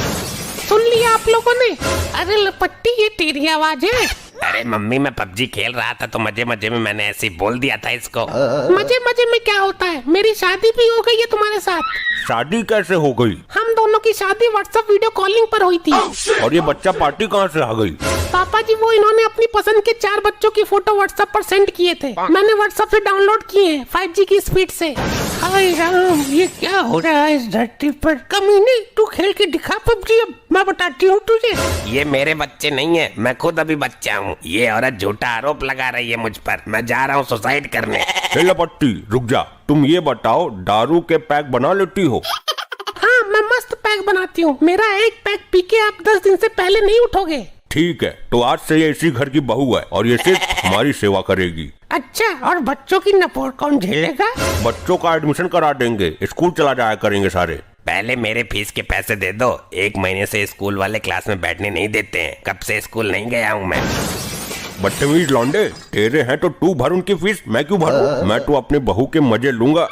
सुन लिया आप लोगों ने? अरे लपट्टी, ये तेरी आवाज है? अरे मम्मी, मैं पबजी खेल रहा था तो मजे मजे में मैंने ऐसे ही बोल दिया था इसको। मजे मजे में क्या होता है? मेरी शादी भी हो गई है तुम्हारे साथ। शादी कैसे हो गई? हम दोनों की शादी व्हाट्सएप वीडियो कॉलिंग पर हुई थी। और ये बच्चा पार्टी कहाँ से आ गई? पापा जी, वो इन्होंने अपनी पसंद के 4 बच्चों की फोटो व्हाट्सएप पर सेंड किए थे। मैंने व्हाट्सएप से डाउनलोड किए हैं 5G की स्पीड से। हाय राम, ये क्या हो रहा है इस धरती पर? कमीने, तू खेल के दिखा पबजी, अब मैं बताती हूँ तुझे। ये मेरे बच्चे नहीं है, मैं खुद अभी बच्चा हूँ। ये औरत झूठा आरोप लगा रही है मुझ पर। मैं जा रहा हूँ सुसाइड करने। लपट्टी रुक जा, तुम ये बताओ, दारू के पैक बना लेती हो? हाँ, मैं मस्त पैक बनाती हूँ। मेरा एक पैक पी के आप 10 दिन से पहले नहीं उठोगे। ठीक है, तो आज से ये इसी घर की बहू है और ये सिर्फ हमारी सेवा करेगी। अच्छा, और बच्चों की नपोर कौन झेलेगा? बच्चों का एडमिशन करा देंगे, स्कूल चला जाया करेंगे सारे। पहले मेरे फीस के पैसे दे दो। 1 महीने से स्कूल वाले क्लास में बैठने नहीं देते हैं। कब से स्कूल नहीं गया हूँ मैं। बदतमीज लौंडे, तेरे हैं तो तू भर उनकी फीस, मैं क्यों भरूं? मैं तो अपने बहू के मजे लूंगा।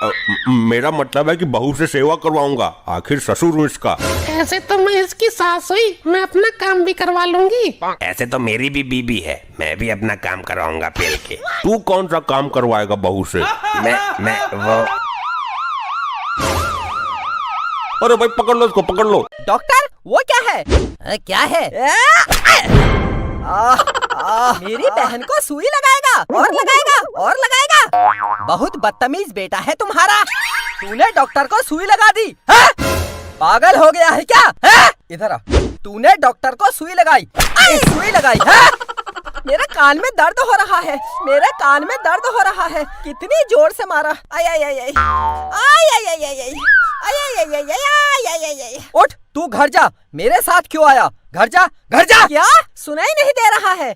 मेरा मतलब है कि बहू से सेवा करवाऊंगा, आखिर ससुर हूँ इसका। ऐसे तो मैं इसकी सास हुई, मैं अपना काम भी करवा लूंगी। ऐसे तो मेरी भी बीबी है, मैं भी अपना काम करवाऊंगा पेल के। तू कौन सा काम करवाएगा बहू से? मैं वो। अरे भाई पकड़ लो इसको, पकड़ लो। डॉक्टर, वो क्या है? क्या है? मेरी बहन को सुई लगाएगा और लगाएगा और लगाएगा। बहुत बदतमीज बेटा है तुम्हारा। तूने डॉक्टर को सुई लगा दी है? पागल हो गया है क्या? है? इधर आ। तूने डॉक्टर को सुई लगाई, सुई लगाई है? मेरे कान में दर्द हो रहा है, मेरे कान में दर्द हो रहा है। कितनी जोर से मारा। आई आई आई आई आई आई आई आई आई उठ, तू घर जा। मेरे साथ क्यों आया? घर जा, घर जा। क्या सुनाई नहीं दे रहा है?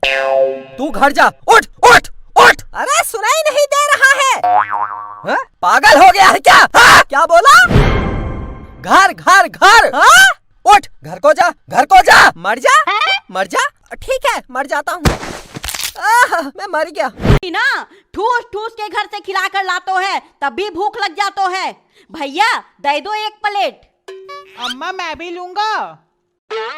तू घर जा, उठ उठ उठ। अरे सुनाई नहीं दे रहा है? पागल हो गया है क्या? क्या बोला? घर घर घर। उठ, घर को जा, घर को जा। मर जा, मर जा। ठीक है, मर जाता हूँ। मैं मर गया ना। ठूस ठूस के घर से खिला कर लातो है, तब भी भूख लग जातो है। भैया दे दो 1 प्लेट। अम्मा मैं भी लूंगा।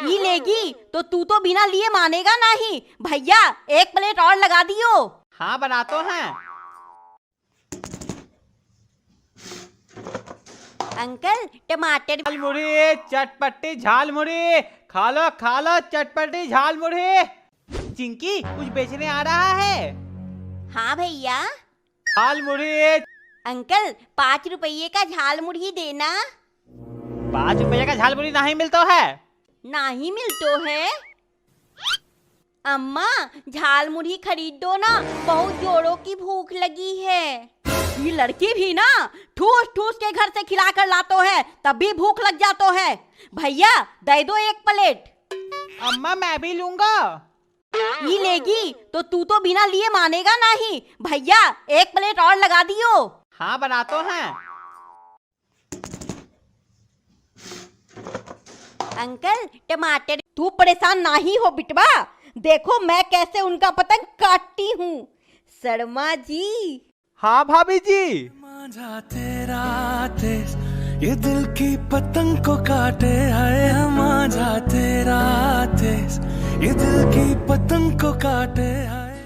ये लेगी तो तू तो बिना लिए मानेगा नहीं। भैया 1 प्लेट और लगा दियो। हाँ बना तो हैं। अंकल टमाटर। झाल मुढ़ी, चटपटी झाल मुढ़ी, खा लो चटपटी झाल मुढ़ी। चिंकी कुछ बेचने आ रहा है? हाँ भैया। झाल मुढ़ी। अंकल 5 रुपये का झाल मुढ़ी देना। 5 रुपये का झाल मुढ़ी नहीं मिलता है? नहीं मिलतो है। अम्मा झाल मुढ़ी खरीद दो ना, बहुत जोरों की भूख लगी है। ये लड़की भी ना ठूस ठूस के घर से खिला कर लातो है, तब भी भूख लग जातो है। भैया दे दो 1 प्लेट। अम्मा मैं भी लूंगा। ये लेगी तो तू तो बिना लिए मानेगा नहीं। भैया 1 प्लेट और लगा दियो। हाँ बना तो हैं। अंकल टमाटर। तू परेशान नहीं हो बिटवा, देखो मैं कैसे उनका पतंग काटती हूँ। शर्मा जी। हाँ भाभी जी। तेरा तेज ये दिल की पतंग को काटे, हाय माझा तेरा तेज ये दिल की पतंग को काटे, हाय।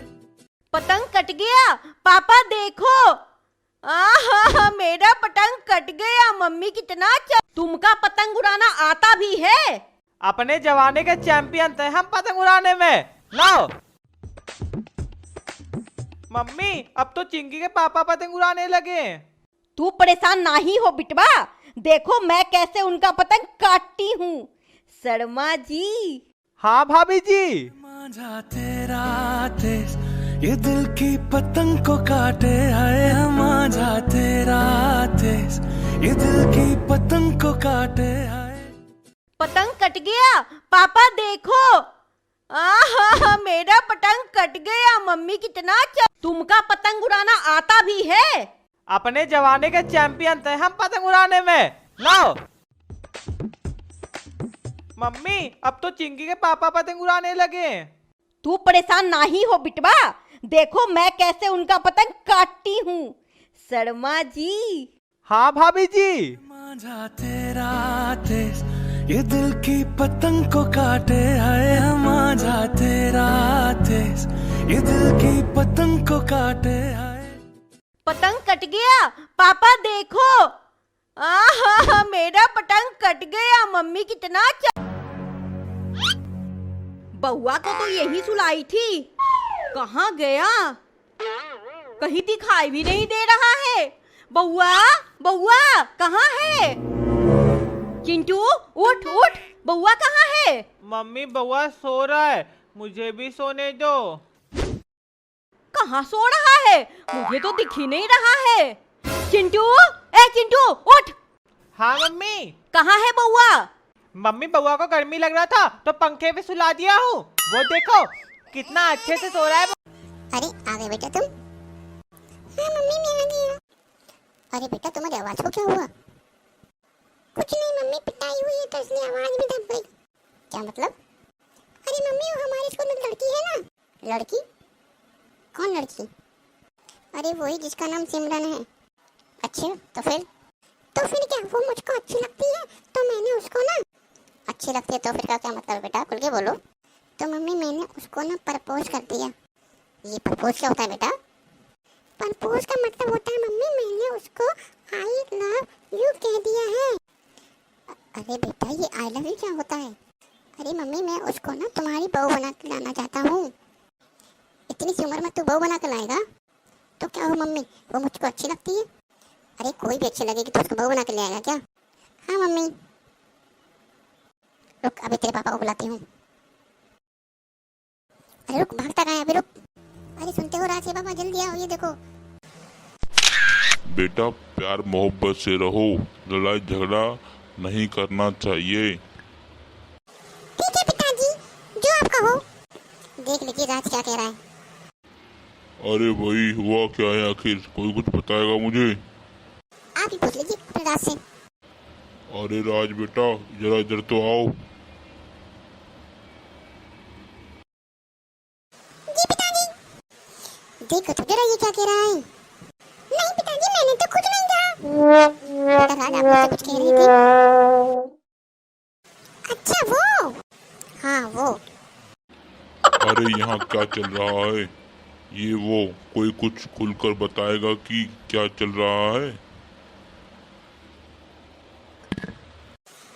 पतंग कट गया पापा देखो। आहा, मेरा पतंग कट गया। मम्मी कितना अच्छा। तुमका पतंग उड़ाना आता भी है? अपने जमाने के चैंपियन थे हम पतंग उड़ाने में। लाओ मम्मी, अब तो चिंकी के पापा पतंग उड़ाने लगे। तू परेशान नहीं हो बिटवा, देखो मैं कैसे उनका पतंग काटती हूँ। शर्मा जी। हाँ भाभी जी। मांझा तेरा तेज ये दिल की पतंग को काटे, हाय मांझा तेरा तेज ये दिल की पतंग को काटे, हाय। पतंग कट गया पापा देखो। आहा, मेरा पतंग कट गया। मम्मी कितना अच्छा। तुमका पतंग उड़ाना आता भी है? अपने जमाने के चैंपियन थे हम पतंग उड़ाने में। लाओ मम्मी, अब तो चिंकी के पापा पतंग उड़ाने लगे। तू परेशान नहीं हो बिटवा, देखो मैं कैसे उनका पतंग काटती हूँ। शर्मा जी। हाँ भाभी जी। मांझा तेरा तेज ये दिल की पतंग को काटे, हाय मांझा तेरा तेज ये दिल की पतंग को काटे, हाय। पतंग कट गया पापा देखो। आहा, मेरा पतंग कट गया। मम्मी कितना अच्छा। बउआ को तो यही सुलाई थी, कहाँ गया? कहीं दिखाई भी नहीं दे रहा है। बउआ, बउआ कहाँ है? चिंटू उठ उठ, बउआ कहाँ है? मम्मी बउआ सो रहा है, मुझे भी सोने दो। कहाँ सो रहा है? मुझे तो दिख ही नहीं रहा है। चिंटू, ए चिंटू उठ। हाँ मम्मी। कहाँ है बउआ? मम्मी बउआ को गर्मी लग रहा था तो पंखे पे सुला दिया हूँ। वो देखो कितना अच्छे से सो रहा है। अरे आ गए बेटा तुम? हाँ मम्मी मैं आ गई। अरे बेटा तुम्हारी आवाज को क्या हुआ? कुछ नहीं मम्मी, पिटाई हुई है तो इसलिए आवाज भी दब गई। क्या मतलब? अरे मम्मी वो हमारे स्कूल में लड़की है ना। लड़की? कौन लड़की? अरे वही जिसका नाम सिमरन है। अच्छा तो फिर क्या वो मुझको अच्छी लगती है तो मैंने उसको ना। अच्छी लगती है तो फिर का क्या मतलब बेटा, खुल के बोलो। तो मम्मी मैंने उसको ना प्रपोज कर दिया। ये प्रपोज क्या होता है बेटा? प्रपोज का मतलब होता है मम्मी मैंने उसको आई लव यू कह दिया है। अरे बेटा ये आई लव यू क्या होता है? अरे मम्मी मैं उसको ना तुम्हारी बहू बना के लाना चाहता हूँ। इतनी सी उम्र में तू बहू बना के लाएगा तो क्या हो मम्मी, वो मुझको अच्छी लगती है? अरे कोई भी अच्छी लगेगी तो उसको बहू बना के ले आएगा क्या? हाँ मम्मी। रुक अभी तेरे पापा को बुलाती हूँ। अरे रुक, भागता कहाँ है अभी, रुक। अरे सुनते हो राज के पापा, जल्दी आओ, ये देखो। बेटा प्यार मोहब्बत से रहो, लड़ाई झगड़ा नहीं करना चाहिए। ठीक है पिताजी, जो आप कहो। देख लीजिए राज क्या कह रहा है। अरे भाई हुआ क्या है आखिर, कोई कुछ बताएगा मुझे? आप ही पूछ लीजिए अपने राज से। अरे राज बेटा जरा इधर तो आओ। जी पिताजी। देखो तो जरा ये क्या कह रहा है। नहीं पिताजी मैंने तो कुछ नहीं कहा। बेटा राज आप मुझसे कुछ कह रही थी। अच्छा वो? हाँ वो। अरे यहाँ क्या चल रहा है? ये वो कोई कुछ खुलकर बताएगा कि क्या चल रहा है?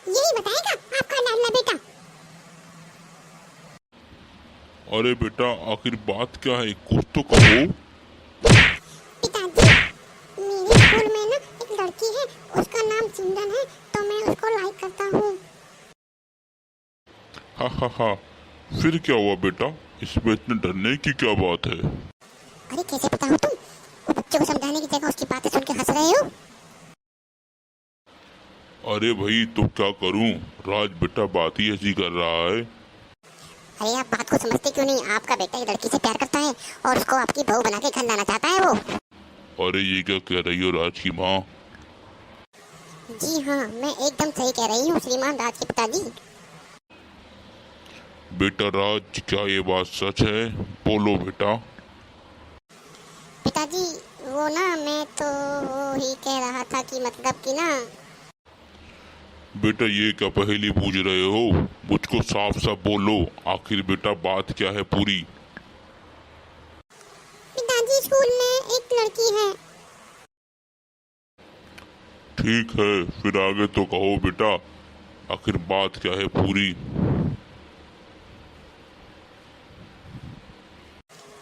यही बताएगा आपका लाडला बेटा। अरे बेटा आखिर बात क्या है, कुछ तो कहो। पिताजी मेरे स्कूल में ना एक लड़की है, उसका नाम सिमरन है तो मैं उसको लाइक करता हूँ। हा फिर क्या हुआ बेटा, इसमें इतने डरने की क्या बात है? अरे कैसे पता हो तुम? वो बच्चे को समझाने की जगह उसकी बातें सुन के हंस रहे हो। अरे भाई तो क्या करूं, राज बेटा बात ही ऐसी कर रहा है। अरे आप बात को समझते क्यों नहीं? आपका बेटा एक लड़की से प्यार करता है और उसको आपकी बहू बना के घर लाना चाहता है वो। अरे ये क्या कह रही हो राज की माँ? जी हाँ मैं एकदम सही कह रही हूँ श्रीमान राज के पिताजी। बेटा राज क्या ये बात सच है? बोलो बेटा। पिताजी वो ना मैं तो वो ही कह रहा था कि मतलब कि ना। बेटा ये क्या पहेली पूछ रहे हो? मुझको साफ साफ बोलो, आखिर बेटा बात क्या है पूरी? पिताजी स्कूल में एक लड़की है ठीक है, फिर आगे तो कहो बेटा, आखिर बात क्या है पूरी।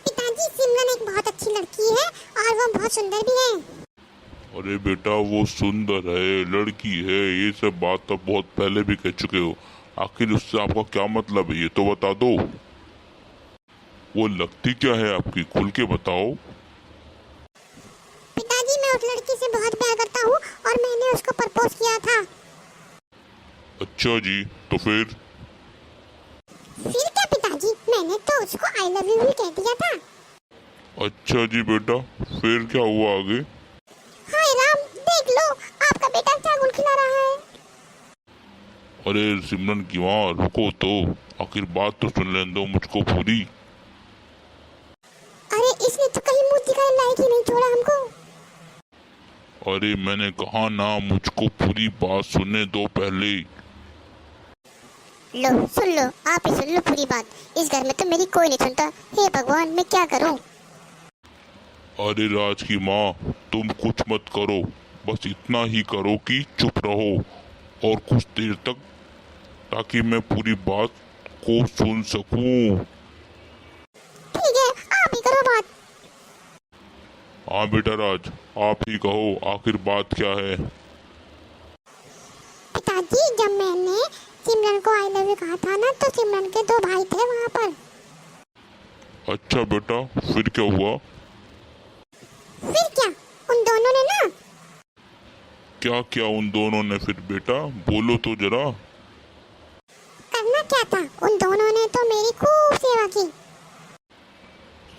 पिताजी, सिमरन एक बहुत अच्छी लड़की है और वो बहुत सुंदर भी है। अरे बेटा, वो सुंदर है, लड़की है, ये सब बात तो बहुत पहले भी कह चुके हो। आखिर उससे आपका क्या मतलब है, ये तो बता दो। वो लगती क्या है आपकी, खुल के बताओ। पिताजी, मैं उस लड़की से बहुत प्यार करता हूँ और मैंने उसको प्रपोज किया था। अच्छा जी, तो फिर क्या पिताजी, मैंने तो उसको आई लव यू भी कह दिया था। अच्छा जी बेटा, फिर क्या हुआ आगे? हाय राम, देख लो आपका बेटा क्या गुल खिला रहा है। अरे सिमरन की माँ, रुको तो, आखिर बात तो सुन लेने दो मुझको पूरी। अरे इसने तो कहीं मुंह दिखाने लायक ही नहीं छोड़ा हमको। अरे मैंने कहा ना, मुझको पूरी बात सुनने दो पहले। लो सुन लो, आप ही सुन लो पूरी बात। इस घर में तो मेरी कोई नहीं सुनता। हे भगवान, मैं क्या करूं? अरे राज की माँ, तुम कुछ मत करो, बस इतना ही करो कि चुप रहो और कुछ देर तक, ताकि मैं पूरी बात को सुन सकूं। ठीक है, आप ही करो बात। हाँ बेटा राज, आप ही कहो, आखिर बात क्या है? पिताजी, जब मैंने सिमरन को आई लव यू कहा था ना, तो सिमरन के 2 भाई थे वहाँ पर। अच्छा बेटा, फिर क्या हुआ? फिर क्या, उन दोनों ने ना, क्या क्या उन दोनों ने फिर बेटा, बोलो तो जरा। करना क्या था, उन दोनों ने तो मेरी खूब सेवा की।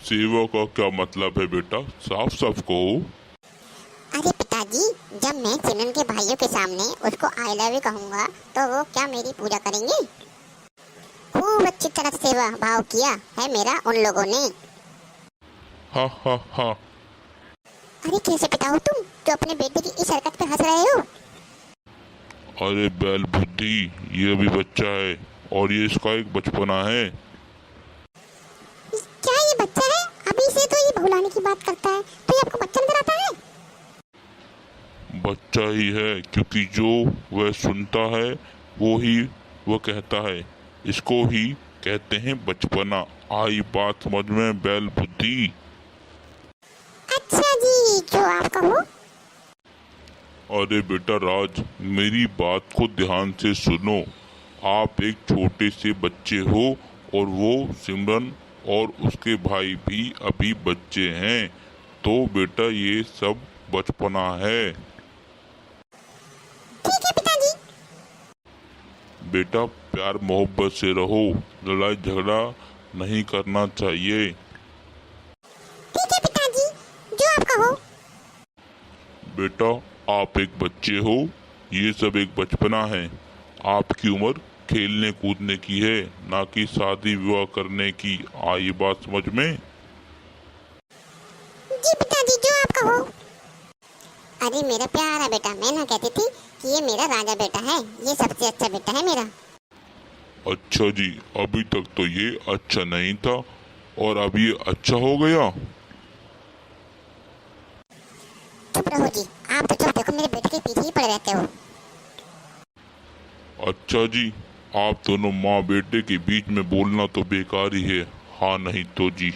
सेवा का क्या मतलब है बेटा, साफ साफ कहो। अरे पिताजी, जब मैं सिमरन के भाइयों के सामने उसको आई लव यू कहूँगा तो वो क्या मेरी पूजा करेंगे? खूब अच्छी तरह सेवा भाव किया है मेरा उन लोगों ने। हा हा हा। अरे कैसे पिता हो तुम, जो अपने बेटे की इस हरकत पे हंस रहे हो? अरे बैल बुद्धि, ये अभी बच्चा है और ये इसका एक बचपना है। क्या ये बच्चा है? अभी से तो ये भुलाने की बात करता है, तो ये आपको बच्चा नजर आता है? बच्चा ही है, क्योंकि जो वह सुनता है वो ही वह कहता है। इसको ही कहते हैं बचपना। आई बात समझ में बैल बुद्धि? अच्छा जी, जो आप कहो। अरे बेटा राज, मेरी बात को ध्यान से सुनो। आप एक छोटे से बच्चे हो और वो सिमरन और उसके भाई भी अभी बच्चे हैं, तो बेटा ये सब बचपना है। ठीक है पिताजी। बेटा प्यार मोहब्बत से रहो, लड़ाई झगड़ा नहीं करना चाहिए। ठीक है पिताजी, जो आप कहो। बेटा आप एक बच्चे हो, ये सब एक बचपना है। आपकी उम्र खेलने कूदने की है, ना कि शादी विवाह करने की। आई बात समझ में? जी पिताजी, जो आप कहो। अरे मेरा प्यारा बेटा, मैं ना कहती थी कि ये मेरा राजा बेटा है, ये सबसे अच्छा बेटा है मेरा। अच्छा जी, अभी तक तो ये अच्छा नहीं था और अब ये अच्छा हो गया। चुप रहो जी, आप तो चुप, देखो मेरे बेटे के पीछे ही पड़े रहते हो। अच्छा जी, आप दोनों माँ बेटे के बीच में बोलना तो बेकार ही है। हाँ नहीं तो जी।